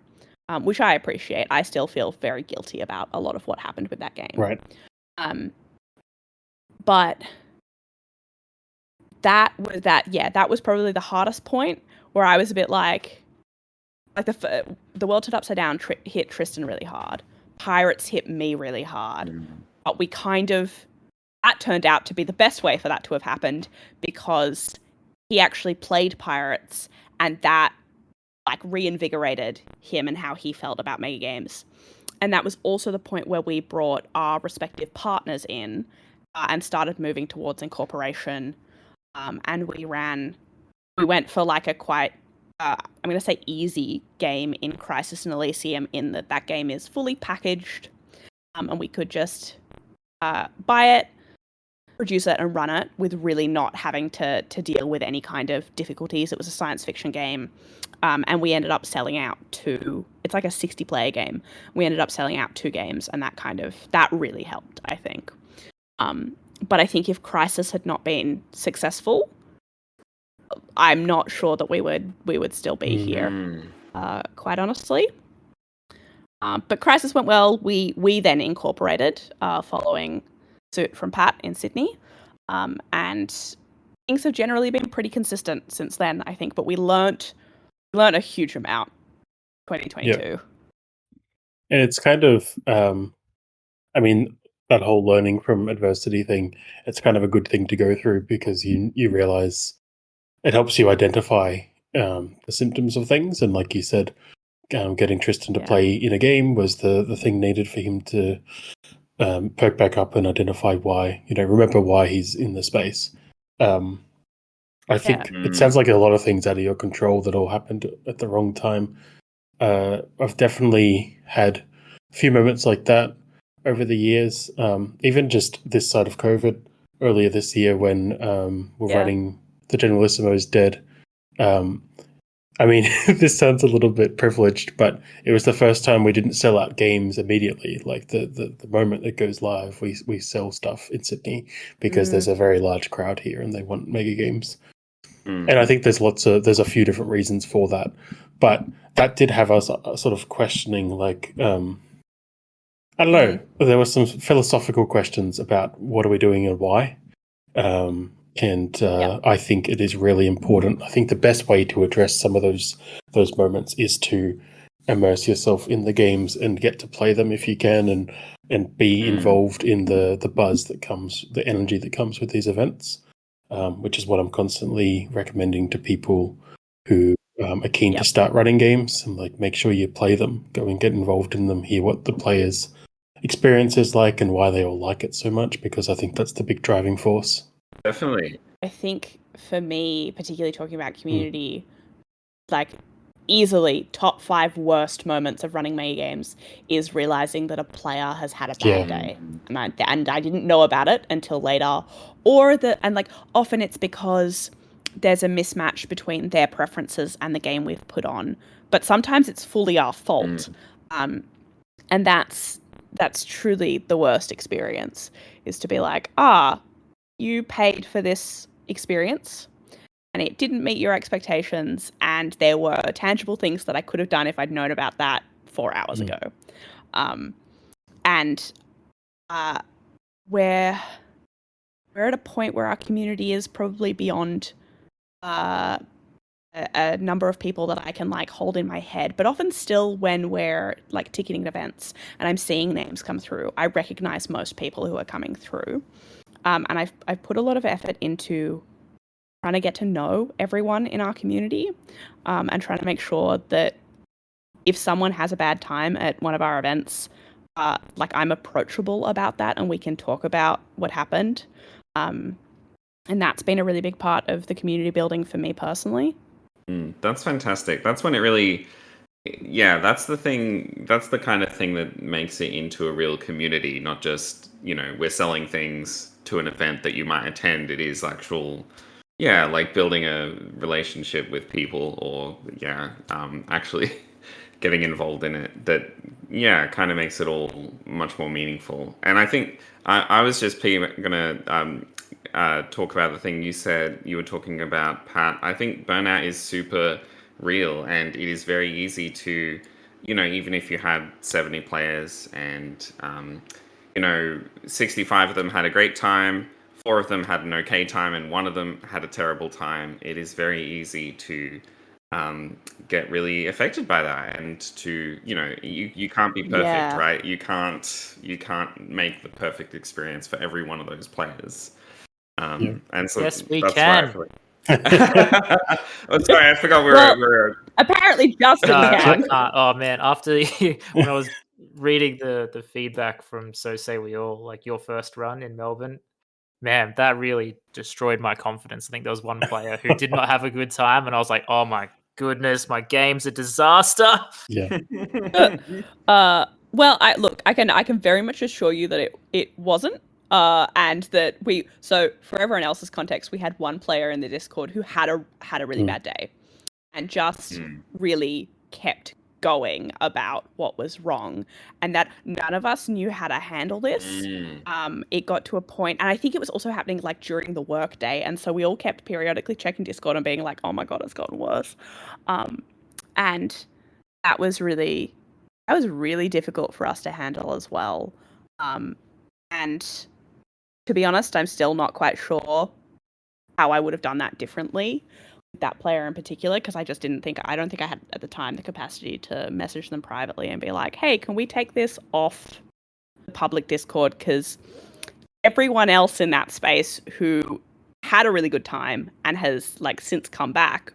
Which I appreciate. I still feel very guilty about a lot of what happened with that game. Right. But that was probably the hardest point, where I was a bit like the world turned upside down hit Tristan really hard. Pirates hit me really hard. But that turned out to be the best way for that to have happened, because he actually played Pirates, and that like reinvigorated him and how he felt about mega games. And that was also the point where we brought our respective partners in and started moving towards incorporation. And we went for like a quite, I'm going to say easy game in Crisis and Elysium, in that game is fully packaged, and we could just buy it, produce it, and run it with really not having to deal with any kind of difficulties. It was a science fiction game. And we ended up selling out it's like a 60 player game. We ended up selling out 2 games, and that really helped, I think. But I think if Crisis had not been successful, I'm not sure that we would still be here, quite honestly. But Crisis went well. We then incorporated, following suit from Pat in Sydney. And things have generally been pretty consistent since then, I think. But we learnt a huge amount 2022. Yeah. And it's kind of, I mean, that whole learning from adversity thing, it's kind of a good thing to go through, because you realize it helps you identify the symptoms of things. And like you said, getting Tristan to play in a game was the thing needed for him to perk back up and identify why, remember why he's in the space. I think it sounds like a lot of things out of your control that all happened at the wrong time. I've definitely had a few moments like that over the years, even just this side of COVID. earlier this year when we're running the Generalissimo is dead. I mean, this sounds a little bit privileged, but it was the first time we didn't sell out games immediately. Like the moment it goes live, we sell stuff in Sydney because there's a very large crowd here and they want Mega Games. And I think there's a few different reasons for that, but that did have us sort of questioning, like, I don't know, there were some philosophical questions about what are we doing and why. I think it is really important. I think the best way to address some of those moments is to immerse yourself in the games and get to play them if you can, and be involved in the buzz that comes, the energy that comes with these events, which is what I'm constantly recommending to people who are keen to start running games. And like, make sure you play them, go and get involved in them, hear what the players' experience is like and why they all like it so much, because I think that's the big driving force. Definitely. I think for me, particularly talking about community, like easily top 5 worst moments of running Mega Games is realizing that a player has had a bad day, and I didn't know about it until later, and often it's because there's a mismatch between their preferences and the game we've put on, but sometimes it's fully our fault, and that's truly the worst experience, is to be like, you paid for this experience and it didn't meet your expectations, and there were tangible things that I could have done if I'd known about that 4 hours ago. We're at a point where our community is probably beyond a number of people that I can like hold in my head, but often still when we're like ticketing events and I'm seeing names come through, I recognize most people who are coming through. And I've put a lot of effort into trying to get to know everyone in our community, and trying to make sure that if someone has a bad time at one of our events, like I'm approachable about that and we can talk about what happened. And that's been a really big part of the community building for me personally. That's fantastic. That's when it really, that's the thing. That's the kind of thing that makes it into a real community, not just, we're selling things to an event that you might attend. It is actual, like building a relationship with people, or actually getting involved in it. That kind of makes it all much more meaningful. And I think I was just gonna talk about the thing you said. You were talking about, Pat. I think burnout is super real, and it is very easy to, even if you had 70 players and 65 of them had a great time, 4 of them had an okay time, and 1 of them had a terrible time, it is very easy to get really affected by that, and to you can't be perfect, right? You can't make the perfect experience for every one of those players. And so yes, we that's can. why oh, sorry, I forgot we're apparently Justin can. Oh man, after when I was reading the feedback from So Say We All, like your first run in Melbourne, man, that really destroyed my confidence. I think there was one player who did not have a good time, and I was like, oh my goodness, my game's a disaster. Well, I can very much assure you that it wasn't. And that so for everyone else's context, we had one player in the Discord who had a really bad day, and just really kept going about what was wrong, and that none of us knew how to handle this. It got to a point, and I think it was also happening like during the work day, and so we all kept periodically checking Discord and being like, oh my god, it's gotten worse. And that was really difficult for us to handle as well. And to be honest, I'm still not quite sure how I would have done that differently with that player in particular, because I don't think I had at the time the capacity to message them privately and be like, hey, can we take this off the public Discord? Because everyone else in that space who had a really good time and has like since come back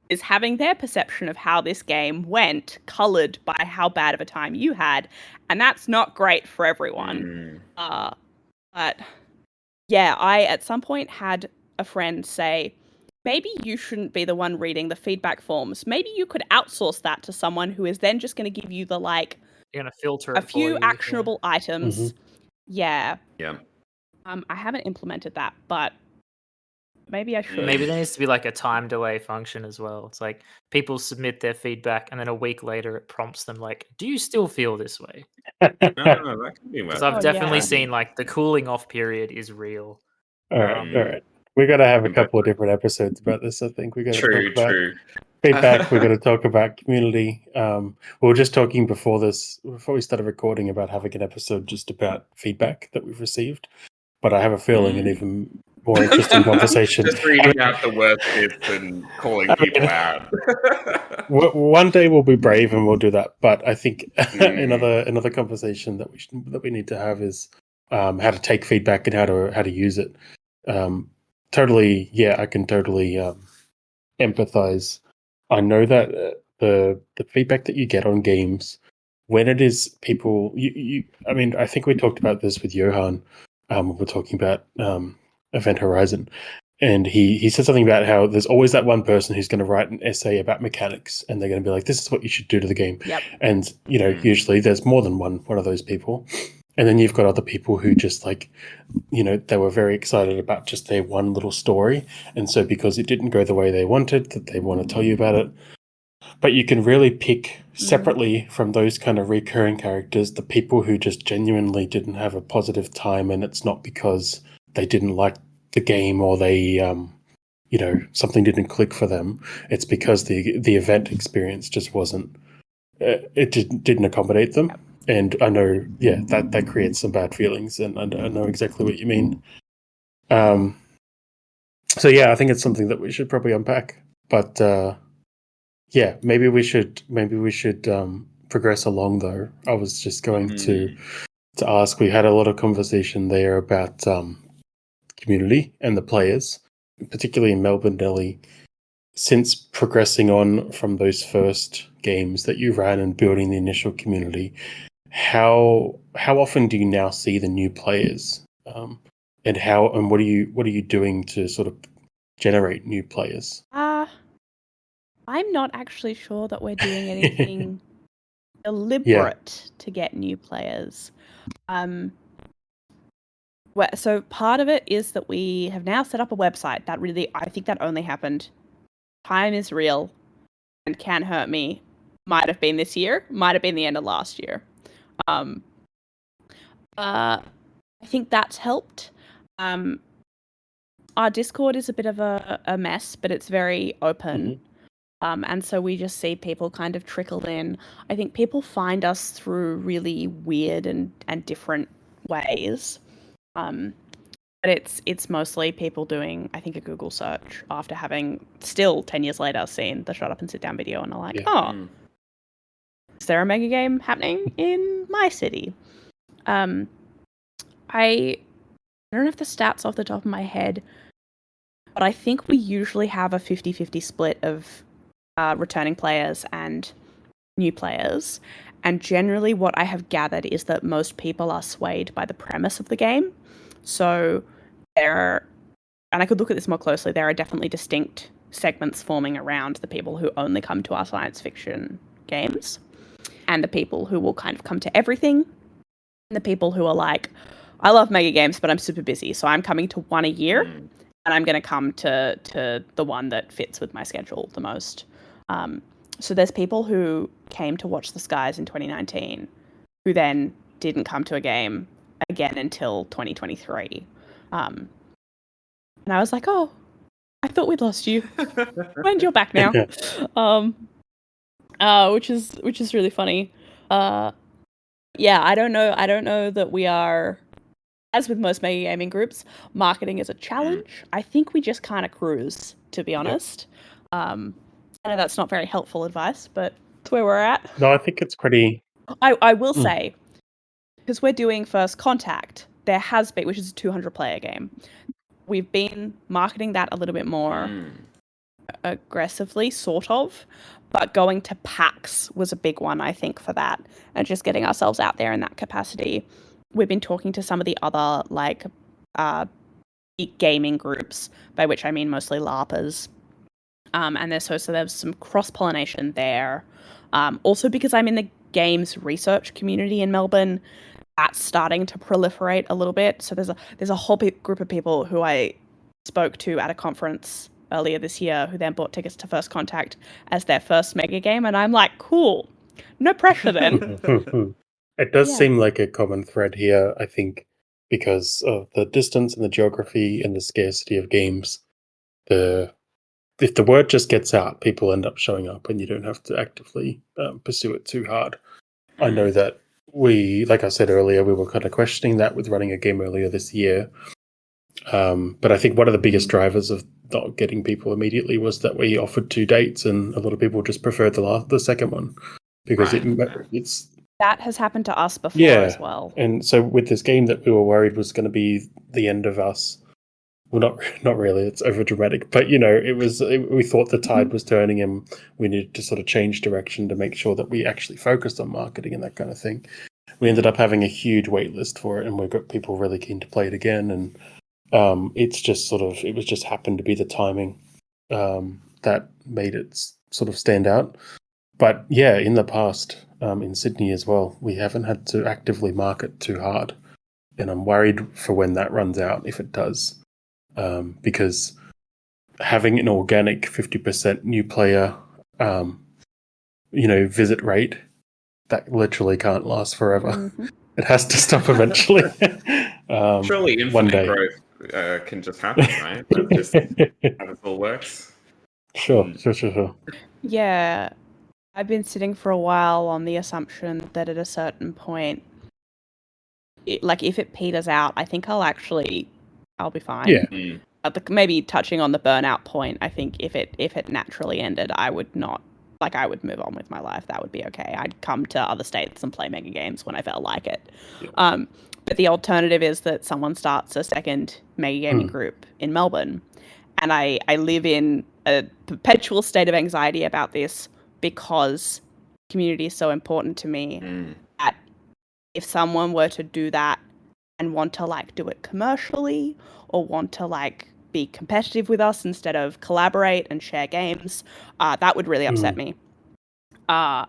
is having their perception of how this game went colored by how bad of a time you had, and that's not great for everyone. But yeah, I at some point had a friend say, maybe you shouldn't be the one reading the feedback forms. Maybe you could outsource that to someone who is then just going to give you the like You're gonna filter a few actionable items Yeah. Yeah. I haven't implemented that, but maybe I should. Maybe there needs to be like a time delay function as well. It's like people submit their feedback, and then a week later it prompts them like, "Do you still feel this way?" No, that could be Because worth I've Oh, definitely yeah. seen like the cooling off period is real. All right, Um, all right. We got to have a In both couple of different episodes about this. I think we got to talk True, about true. feedback. We got to talk about community. We were just talking before we started recording, about having an episode just about feedback that we've received. But I have a feeling an even more interesting conversation. Just reading out the worst bits and calling people out. One day we'll be brave and we'll do that. But I think Mm. another conversation that we need to have is how to take feedback and how to use it. Totally, yeah, I can totally empathize. I know that the feedback that you get on games, when it is people, I mean, I think we talked about this with Johan. We're talking about Event Horizon, and he said something about how there's always that one person who's going to write an essay about mechanics, and they're going to be like, "This is what you should do to the game." Yep. And usually there's more than one of those people, and then you've got other people who just like, they were very excited about just their one little story, and so because it didn't go the way they wanted, that they want to tell you about it. But you can really pick separately from those kind of recurring characters the people who just genuinely didn't have a positive time, and it's not because they didn't like the game or they something didn't click for them. It's because the event experience just wasn't it didn't accommodate them. And I know, yeah, that creates some bad feelings, and I know exactly what you mean. So yeah, I think it's something that we should probably unpack. But yeah, maybe we should progress along though. I was just going to ask. We had a lot of conversation there about community and the players, particularly in Melbourne, Nellie. Since progressing on from those first games that you ran and building the initial community, how often do you now see the new players, and what are you doing to sort of generate new players? I'm not actually sure that we're doing anything deliberate to get new players. So part of it is that we have now set up a website. That really, I think that only happened. Time is real and can hurt me. Might have been this year. Might have been the end of last year. I think that's helped. Our Discord is a bit of a mess, but it's very open. And so we just see people kind of trickle in. I think people find us through really weird and different ways. But it's mostly people doing, I think, a Google search after having still 10 years later seen the Shut Up and Sit Down video and are like, is there a mega game happening in my city? I don't have the stats off the top of my head, but I think we usually have a 50-50 split of returning players and new players. And generally what I have gathered is that most people are swayed by the premise of the game. So and I could look at this more closely, there are definitely distinct segments forming around the people who only come to our science fiction games, and the people who will kind of come to everything, and the people who are like, I love mega games, but I'm super busy, so I'm coming to one a year, and I'm going to come to the one that fits with my schedule the most. So there's people who came to Watch the Skies in 2019 who then didn't come to a game again until 2023. And I was like, oh, I thought we'd lost you. And you're back now. Which is really funny. Yeah, I don't know that we are, as with most mega gaming groups, marketing is a challenge. I think we just kind of cruise, to be honest. I know that's not very helpful advice, but it's where we're at. No, I think it's pretty. I will say, because we're doing First Contact, there has been, which is a 200 player game. We've been marketing that a little bit more aggressively, sort of, but going to PAX was a big one, I think, for that, and just getting ourselves out there in that capacity. We've been talking to some of the other gaming groups, by which I mean mostly LARPers, and there's some cross-pollination there. Also because I'm in the games research community in Melbourne, that's starting to proliferate a little bit. So there's a whole group of people who I spoke to at a conference earlier this year who then bought tickets to First Contact as their first mega game, and I'm like, cool, no pressure then. It does Yeah. seem like a common thread here, I think, because of the distance and the geography and the scarcity of games. If the word just gets out, people end up showing up, and you don't have to actively pursue it too hard. I know that like I said earlier, we were kind of questioning that with running a game earlier this year. But I think one of the biggest drivers of not getting people immediately was that we offered 2 dates, and a lot of people just preferred the second one because it's That has happened to us before as well. And so with this game that we were worried was going to be the end of us. Well, not really. It's over dramatic, but we thought the tide was turning, and we needed to sort of change direction to make sure that we actually focused on marketing and that kind of thing. We ended up having a huge wait list for it, and we got people really keen to play it again. And it was just happened to be the timing that made it sort of stand out. But yeah, in the past, in Sydney as well, we haven't had to actively market too hard, and I'm worried for when that runs out, if it does. Because having an organic 50% new player, visit rate, that literally can't last forever. Mm-hmm. It has to stop eventually. Surely infinite one day. growth can just happen, right? That's just how it all works. Sure. Yeah, I've been sitting for a while on the assumption that at a certain point, if it peters out, I think I'll be fine. Yeah. Maybe touching on the burnout point, I think if it naturally ended, I would not, I would move on with my life. That would be okay. I'd come to other states and play mega games when I felt like it. Yeah. But the alternative is that someone starts a second mega gaming group in Melbourne, and I live in a perpetual state of anxiety about this because community is so important to me. That if someone were to do that and want to do it commercially or want to be competitive with us instead of collaborate and share games, that would really upset me. But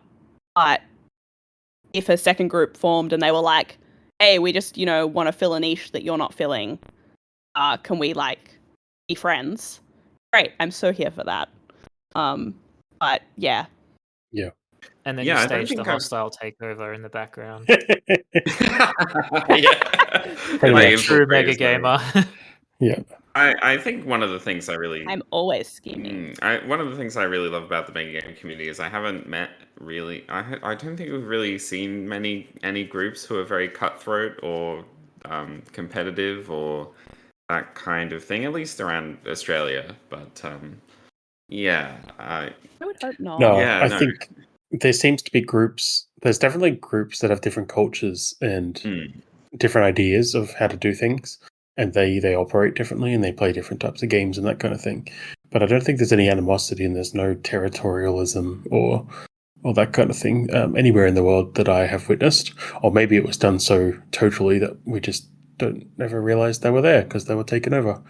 if a second group formed and they were like, hey, we just want to fill a niche that you're not filling, can we be friends? Great, I'm so here for that. But yeah. And then you stage the hostile takeover in the background. True mega gamer. Yeah. I think one of the things I'm always scheming. One of the things I really love about the mega game community is I haven't met really. I don't think we've really seen any groups who are very cutthroat or competitive or that kind of thing. At least around Australia, but I would hope not. No, I think there seems to be groups. There's definitely groups that have different cultures and different ideas of how to do things, and they operate differently and they play different types of games and that kind of thing. But I don't think there's any animosity and there's no territorialism or that kind of thing anywhere in the world that I have witnessed. Or maybe it was done so totally that we just never realized they were there because they were taken over.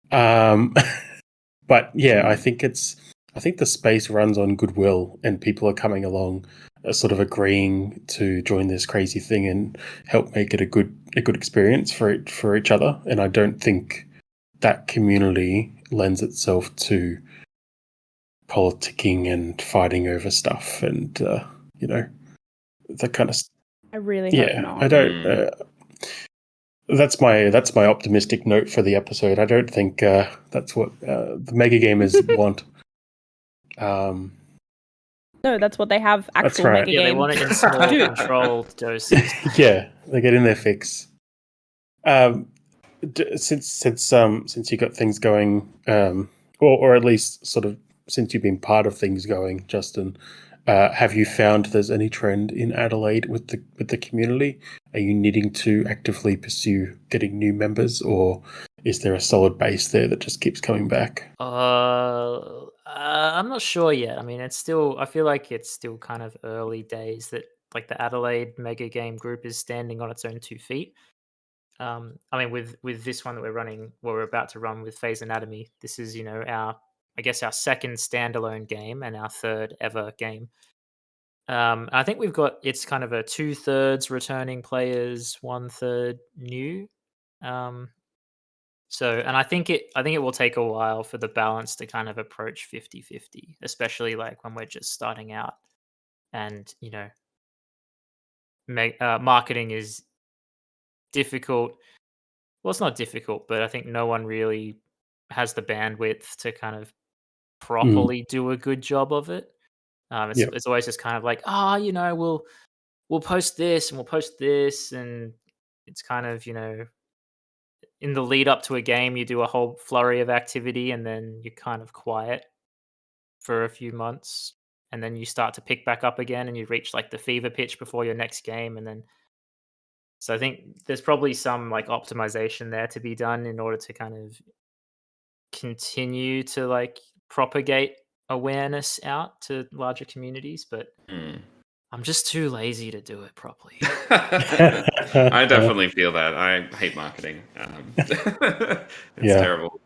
But yeah, I think the space runs on goodwill, and people are coming along, sort of agreeing to join this crazy thing and help make it a good experience for each other. And I don't think that community lends itself to politicking and fighting over stuff, and that kind of. I really hope not. I don't. That's my optimistic note for the episode. I don't think that's what the mega gamers want. No, that's what they have actual right. mega Yeah, they game want it in small, controlled doses. Yeah, they get in their fix. Since you got things going, or at least sort of since you've been part of things going, Justin, have you found there's any trend in Adelaide with the community? Are you needing to actively pursue getting new members, or is there a solid base there that just keeps coming back? I'm not sure yet. I mean, I feel like it's still kind of early days that the Adelaide Mega Game group is standing on its own 2 feet. I mean, with this one that we're about to run with Phase Anatomy, this is our second standalone game and our third ever game. I think it's kind of a 2/3 returning players, 1/3 new. And I think it will take a while for the balance to kind of approach 50-50, especially like when we're just starting out, and marketing is difficult. Well, it's not difficult, but I think no one really has the bandwidth to kind of properly do a good job of it. It's Yeah. it's always just kind of like, we'll post this and we'll post this, and it's kind of in the lead up to a game, you do a whole flurry of activity, and then you're kind of quiet for a few months, and then you start to pick back up again, and you reach like the fever pitch before your next game, and then so I think there's probably some like optimization there to be done in order to kind of continue to like propagate awareness out to larger communities, but I'm just too lazy to do it properly. I definitely feel that. I hate marketing. It's terrible.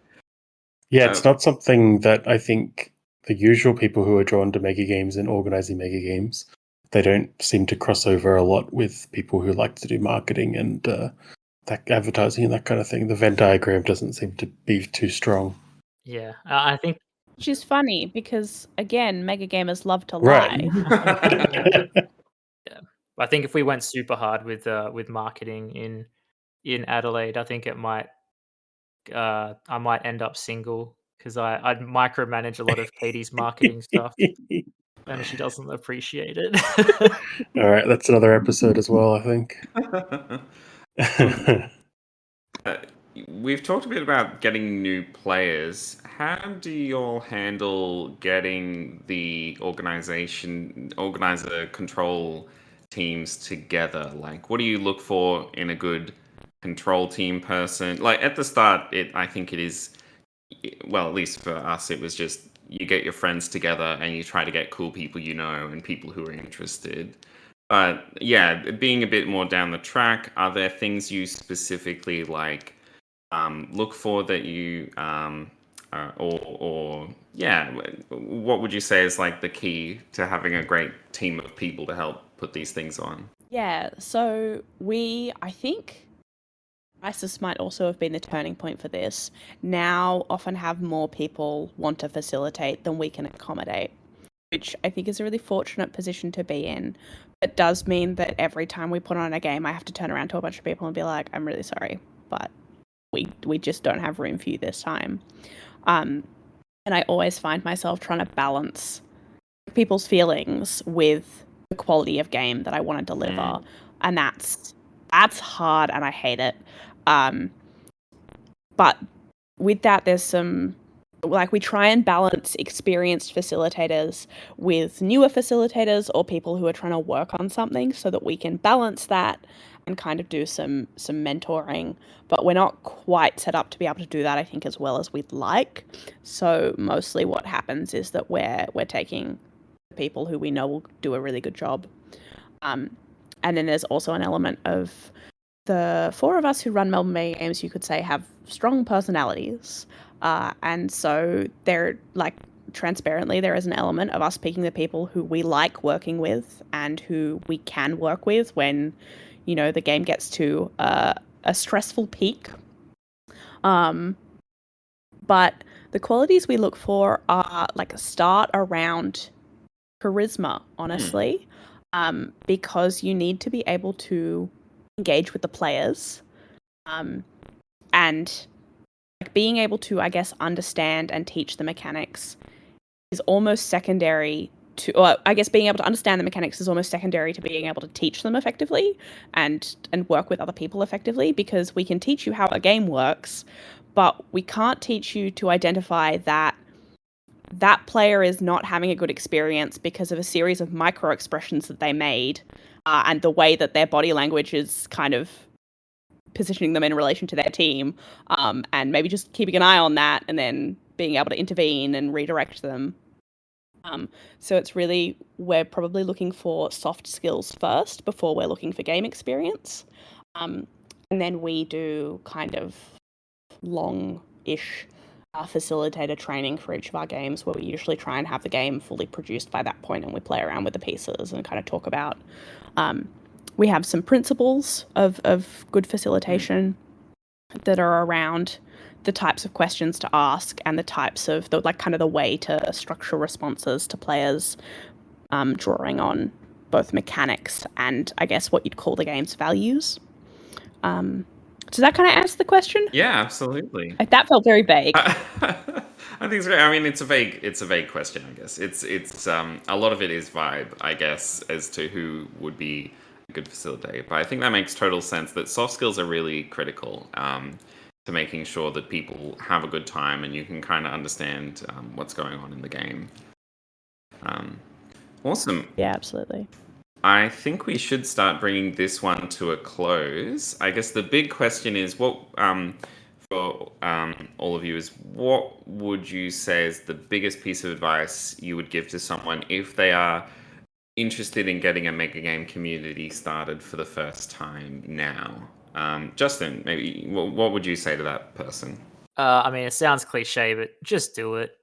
Yeah, it's not something that I think the usual people who are drawn to mega games and organizing mega games, they don't seem to cross over a lot with people who like to do marketing and that advertising and that kind of thing. The Venn diagram doesn't seem to be too strong. Yeah, I think. Which is funny because, again, mega gamers love to lie. Yeah, I think if we went super hard with marketing in Adelaide, I think I might end up single because I'd micromanage a lot of Katie's marketing stuff, and she doesn't appreciate it. All right, that's another episode as well, I think. We've talked a bit about getting new players. How do you all handle getting the organizer control teams together? Like, what do you look for in a good control team person? Like at the start, I think it is, well, at least for us, it was just you get your friends together and you try to get cool people and people who are interested. But yeah, being a bit more down the track, are there things you specifically like look for that you what would you say is like the key to having a great team of people to help put these things on? Yeah, so I think crisis might also have been the turning point for this. Now often have more people want to facilitate than we can accommodate, which I think is a really fortunate position to be in. It does mean that every time we put on a game, I have to turn around to a bunch of people and be like, I'm really sorry, but we just don't have room for you this time. And I always find myself trying to balance people's feelings with the quality of game that I want to deliver. And that's hard and I hate it. But with that, there's some, like, we try and balance experienced facilitators with newer facilitators or people who are trying to work on something so that we can balance that and kind of do some mentoring. But we're not quite set up to be able to do that, I think, as well as we'd like. So mostly what happens is that we're taking people who we know will do a really good job. And then there's also an element of the four of us who run Melbourne Megagames, you could say, have strong personalities. And so they're like, transparently, there is an element of us picking the people who we like working with and who we can work with when, the game gets to a stressful peak. But the qualities we look for are like a start around charisma, honestly, because you need to be able to engage with the players, and like being able to, I guess, understand and teach the mechanics is almost secondary to, or I guess being able to understand the mechanics is almost secondary to being able to teach them effectively and work with other people effectively, because we can teach you how a game works, but we can't teach you to identify that player is not having a good experience because of a series of micro expressions that they made, and the way that their body language is kind of positioning them in relation to their team, and maybe just keeping an eye on that and then being able to intervene and redirect them. So it's really, we're probably looking for soft skills first before we're looking for game experience. And then we do kind of long-ish facilitator training for each of our games, where we usually try and have the game fully produced by that point, and we play around with the pieces and kind of talk about. We have some principles of good facilitation that are around the types of questions to ask and the types of the way to structure responses to players, drawing on both mechanics and I guess what you'd call the game's values. Does that kind of answer the question? Yeah, absolutely. That felt very vague. I think it's great. I mean, it's a vague question. I guess it's a lot of it is vibe, I guess, as to who would be a good facilitator. But I think that makes total sense. That soft skills are really critical to making sure that people have a good time and you can kind of understand what's going on in the game. Awesome. Yeah, absolutely. I think we should start bringing this one to a close. I guess the big question is what, for all of you, is what would you say is the biggest piece of advice you would give to someone if they are interested in getting a mega game community started for the first time now? Justin, maybe what would you say to that person? I mean, it sounds cliche, but just do it.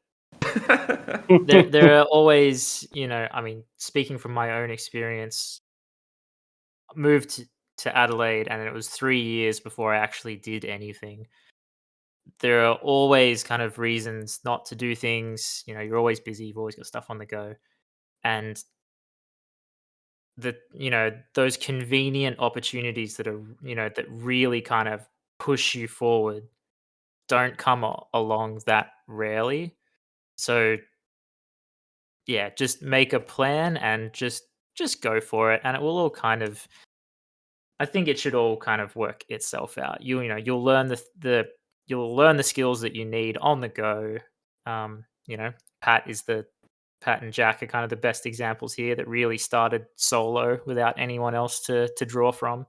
There are always, I mean, speaking from my own experience, I moved to Adelaide and it was 3 years before I actually did anything. There are always kind of reasons not to do things. You're always busy, you've always got stuff on the go. And those convenient opportunities that are, that really kind of push you forward don't come along that rarely. So yeah, just make a plan and just go for it, and it will all kind of. I think it should all kind of work itself out. You'll learn the skills that you need on the go. Pat and Jack are kind of the best examples here that really started solo without anyone else to draw from.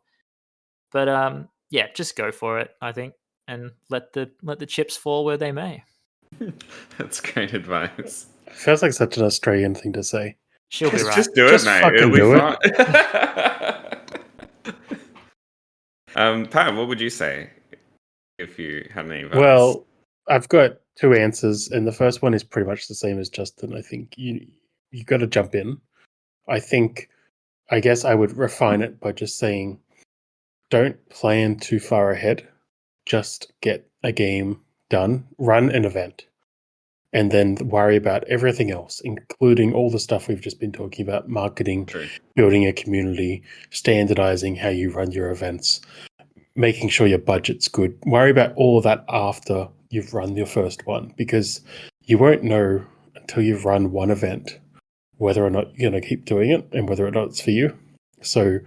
But yeah, just go for it, I think, and let the chips fall where they may. That's great advice. It feels like such an Australian thing to say. She'll be right. Just do Just it, mate. fucking It'll be do fun. Pat, what would you say if you had any advice? Well, I've got two answers, and the first one is pretty much the same as Justin. I think you got to jump in. I guess I would refine it by just saying, don't plan too far ahead. Just get a game done, run an event, and then worry about everything else, including all the stuff we've just been talking about: marketing, True. building a community, standardizing how you run your events, making sure your budget's good. Worry about all of that after you've run your first one, because you won't know until you've run one event whether or not you're going to keep doing it and whether or not it's for you. So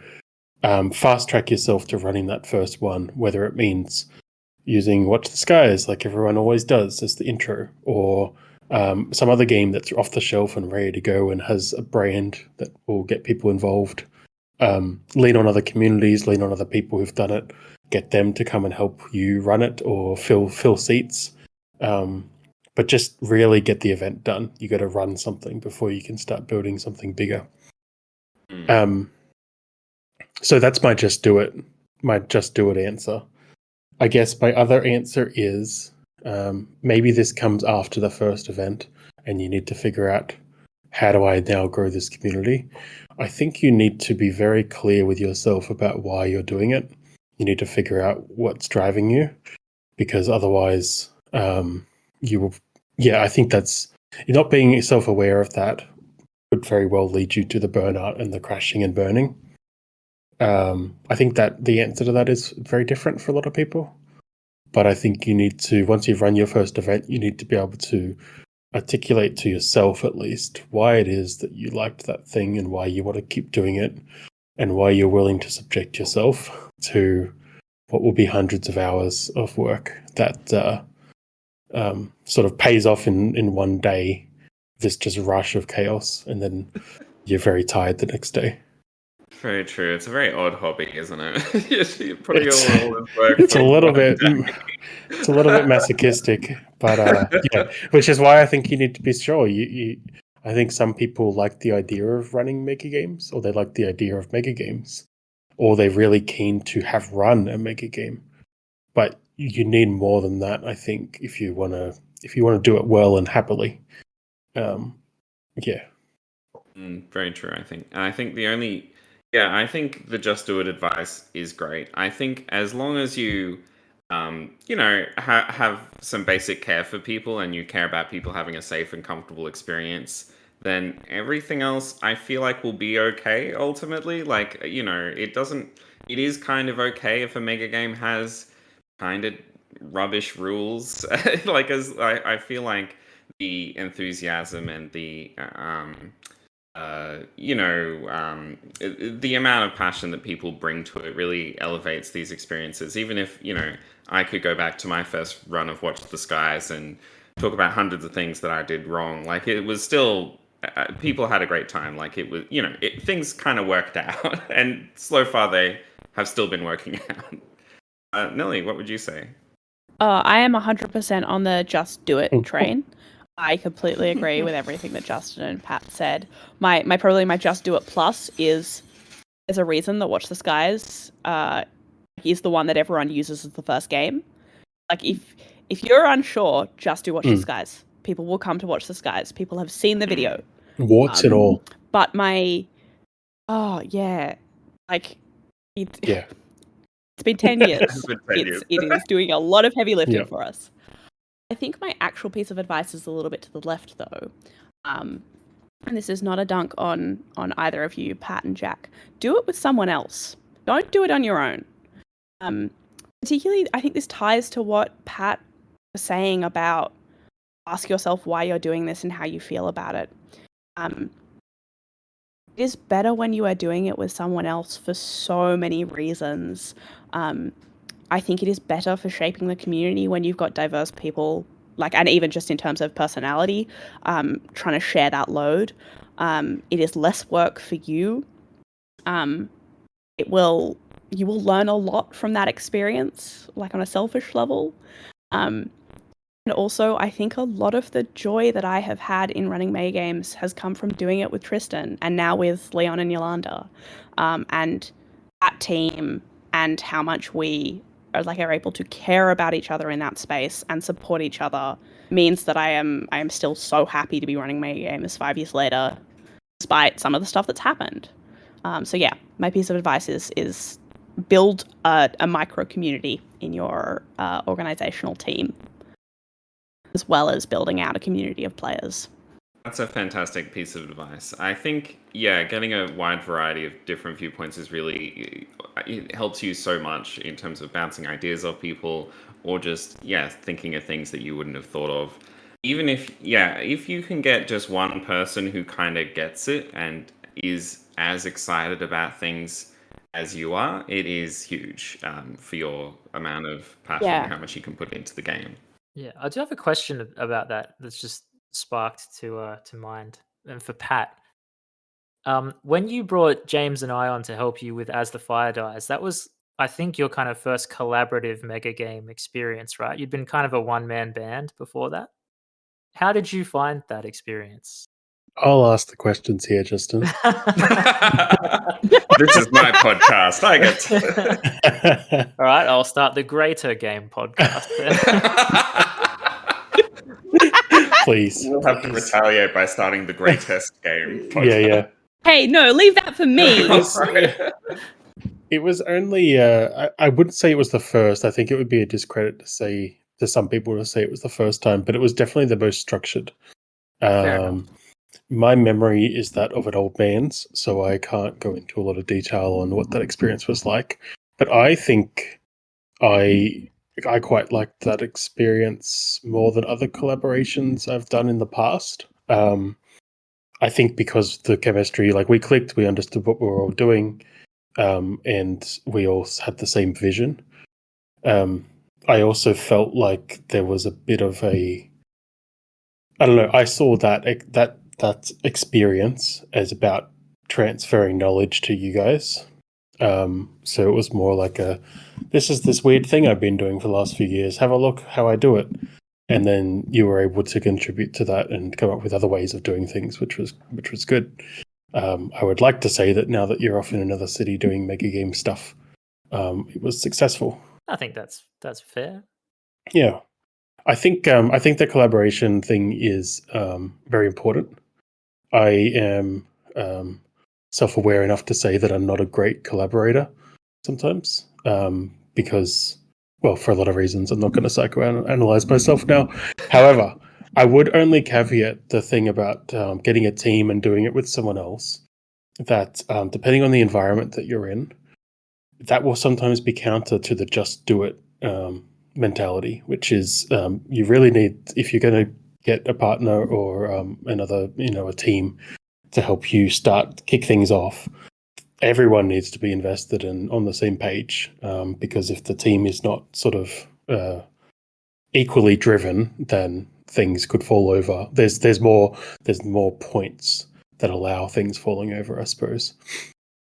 fast track yourself to running that first one, whether it means using Watch the Skies like everyone always does as the intro, or some other game that's off the shelf and ready to go and has a brand that will get people involved. Lean on other communities, lean on other people who've done it, get them to come and help you run it or fill seats. But just really get the event done. You got to run something before you can start building something bigger. So that's my just do it answer. I guess my other answer is maybe this comes after the first event and you need to figure out, how do I now grow this community? I think you need to be very clear with yourself about why you're doing it. You need to figure out what's driving you, because otherwise you will. Yeah, I think that's, you're not being self-aware of that could very well lead you to the burnout and the crashing and burning. I think that the answer to that is very different for a lot of people. But I think you need to, once you've run your first event, you need to be able to articulate to yourself at least why it is that you liked that thing and why you want to keep doing it, and why you're willing to subject yourself to what will be hundreds of hours of work that sort of pays off in one day, this just rush of chaos, and then you're very tired the next day. Very true. It's a very odd hobby, isn't it? You're putting all in work. It's a little bit masochistic, but yeah, which is why I think you need to be sure. I think some people like the idea of running mega games, or they like the idea of mega games, or they're really keen to have run a mega game. But you need more than that, I think, if you want to if you want to do it well and happily. Yeah. Very true, I think. And I think I think the just do it advice is great. I think as long as you, have some basic care for people and you care about people having a safe and comfortable experience, then everything else I feel like will be okay ultimately. Like, it is kind of okay if a mega game has kind of rubbish rules. Like, as I feel like the enthusiasm and the the amount of passion that people bring to it really elevates these experiences. Even if, I could go back to my first run of Watch the Skies and talk about hundreds of things that I did wrong. Like, it was still, people had a great time. Like, it was, things kind of worked out. And so far, they have still been working out. Nellie, what would you say? I am 100% on the just do it train. I completely agree with everything that Justin and Pat said. My just do it plus is there's a reason that Watch the Skies is the one that everyone uses as the first game. Like, if you're unsure, just do Watch the Skies. People will come to Watch the Skies. People have seen the video. Warts and all. But like it's been 10 years. It is doing a lot of heavy lifting for us. I think my actual piece of advice is a little bit to the left, though. And this is not a dunk on either of you, Pat and Jack. Do it with someone else. Don't do it on your own. Particularly, I think this ties to what Pat was saying about ask yourself why you're doing this and how you feel about it. It is better when you are doing it with someone else for so many reasons. I think it is better for shaping the community when you've got diverse people, and even just in terms of personality, trying to share that load. It is less work for you. You will learn a lot from that experience, like on a selfish level. And also, I think a lot of the joy that I have had in running Megagames has come from doing it with Tristan and now with Leon and Yolanda. And that team and how much we are able to care about each other in that space and support each other means that I am still so happy to be running Megagames 5 years later, despite some of the stuff that's happened. So yeah, my piece of advice is build a micro community in your organizational team, as well as building out a community of players. That's a fantastic piece of advice. I think, getting a wide variety of different viewpoints is really, it helps you so much in terms of bouncing ideas off people or just, thinking of things that you wouldn't have thought of. Even if you can get just one person who kind of gets it and is as excited about things as you are, it is huge for your amount of passion and how much you can put into the game. Yeah, I do have a question about that that's just sparked to mind. And for Pat, when you brought James and I on to help you with As the Fire Dies, that was, I think, your kind of first collaborative mega game experience, right? You'd been kind of a one-man band before that. How did you find that experience? I'll ask the questions here, Justin. This is my podcast. I get to... All right, I'll start the Greater Game podcast then. Please. We'll have to retaliate by starting the Greatest Game podcast. Yeah. Hey, no, leave that for me. It was only, I wouldn't say it was the first. I think it would be a discredit to say, to some people to say it was the first time, but it was definitely the most structured. My memory is that of an old man's, so I can't go into a lot of detail on what that experience was like. But I think I quite liked that experience more than other collaborations I've done in the past. I think because the chemistry, we clicked, we understood what we were all doing, and we all had the same vision. I also felt like there was a bit of I don't know, I saw that experience as about transferring knowledge to you guys. So it was more like this is this weird thing I've been doing for the last few years. Have a look how I do it. And then you were able to contribute to that and come up with other ways of doing things, which was good. I would like to say that now that you're off in another city doing mega game stuff, it was successful. I think that's fair. Yeah. I think the collaboration thing is very important. I am self-aware enough to say that I'm not a great collaborator sometimes, because, well, for a lot of reasons. I'm not going to psychoanalyze myself now. However, I would only caveat the thing about getting a team and doing it with someone else, that depending on the environment that you're in, that will sometimes be counter to the just do it mentality, which is you really need, if you're going to get a partner or another, a team to help you kick things off, everyone needs to be invested and on the same page, because if the team is not sort of equally driven, then things could fall over. There's more points that allow things falling over, I suppose.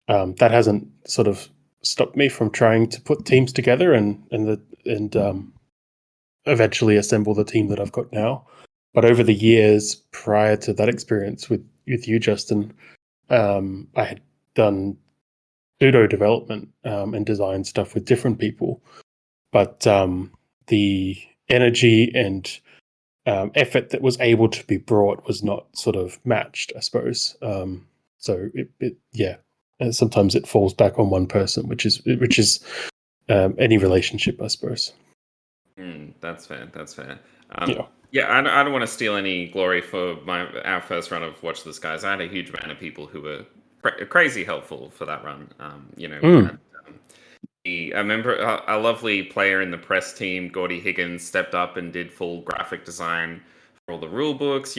That hasn't sort of stopped me from trying to put teams together and eventually assemble the team that I've got now. But over the years prior to that experience with you, Justin, I had done pseudo development and design stuff with different people, but the energy and effort that was able to be brought was not sort of matched, I suppose. So and sometimes it falls back on one person, which is any relationship, I suppose. That's fair. That's fair. Yeah. I don't want to steal any glory for our first run of Watch the Skies. I had a huge amount of people who were crazy helpful for that run. I remember a lovely player in the press team, Gordy Higgins, stepped up and did full graphic design for all the rule books.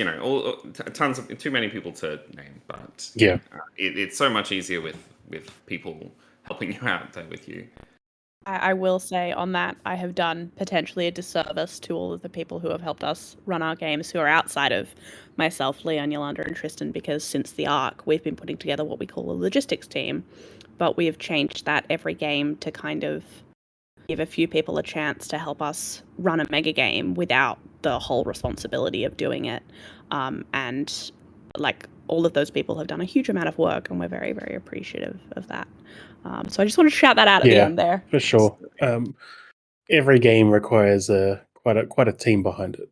Tons of, too many people to name, but yeah, it's so much easier with people helping you out there with you. I will say on that, I have done potentially a disservice to all of the people who have helped us run our games, who are outside of myself, Leon, Yolanda, and Tristan, because since the ARC, we've been putting together what we call a logistics team, but we have changed that every game to kind of give a few people a chance to help us run a mega game without the whole responsibility of doing it. And like all of those people have done a huge amount of work, and we're very, very appreciative of that. So I just want to shout that out at the end there. For sure. Every game requires quite a team behind it.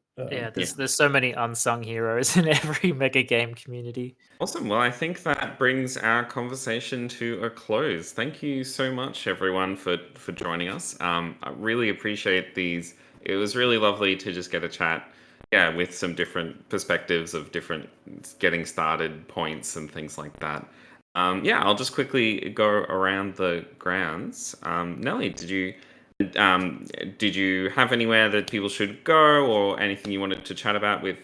There's so many unsung heroes in every mega game community. Awesome. Well, I think that brings our conversation to a close. Thank you so much, everyone, for joining us. I really appreciate these. It was really lovely to just get a chat, with some different perspectives of different getting started points and things like that. I'll just quickly go around the grounds. Nellie, did you have anywhere that people should go, or anything you wanted to chat about with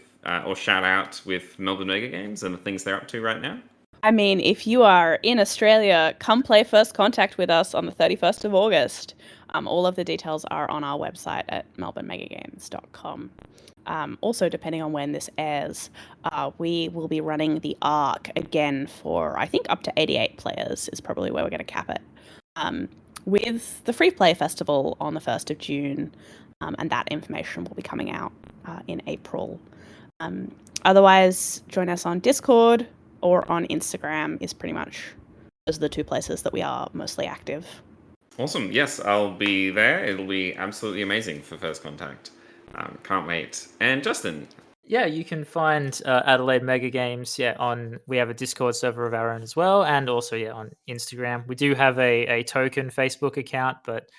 or shout out with Melbourne Megagames and the things they're up to right now? I mean, if you are in Australia, come play First Contact with us on the 31st of August. All of the details are on our website at melbournemegagames.com. Also, depending on when this airs, we will be running the ARC again for, I think, up to 88 players is probably where we're going to cap it, with the Free Play Festival on the 1st of June, and that information will be coming out in April. Otherwise, join us on Discord or on Instagram is pretty much those are the two places that we are mostly active. Awesome. Yes, I'll be there. It'll be absolutely amazing for First Contact. Can't wait. And Justin? Yeah, you can find Adelaide Megagames we have a Discord server of our own as well, and also on Instagram. We do have a token Facebook account, but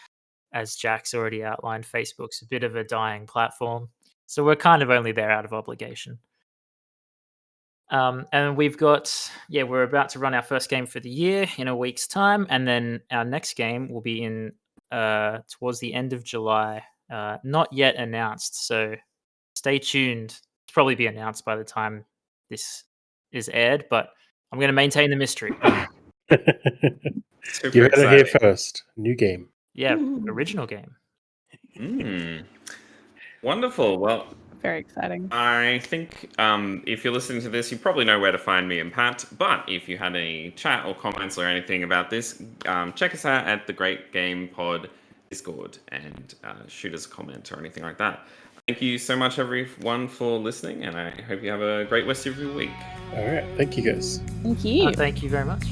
as Jack's already outlined, Facebook's a bit of a dying platform, so we're kind of only there out of obligation. And we've got, we're about to run our first game for the year in a week's time, and then our next game will be in towards the end of July. Not yet announced, so stay tuned. It'll probably be announced by the time this is aired, but I'm going to maintain the mystery. You heard it here first. New game. Yeah, original game. Wonderful. Well, very exciting. I think if you're listening to this, you probably know where to find me and Pat. But if you had any chat or comments or anything about this, check us out at the Great Game Pod Discord and shoot us a comment or anything like that. Thank you so much, everyone, for listening, and I hope you have a great rest of your week. All right. Thank you, guys. Thank you. Thank you very much.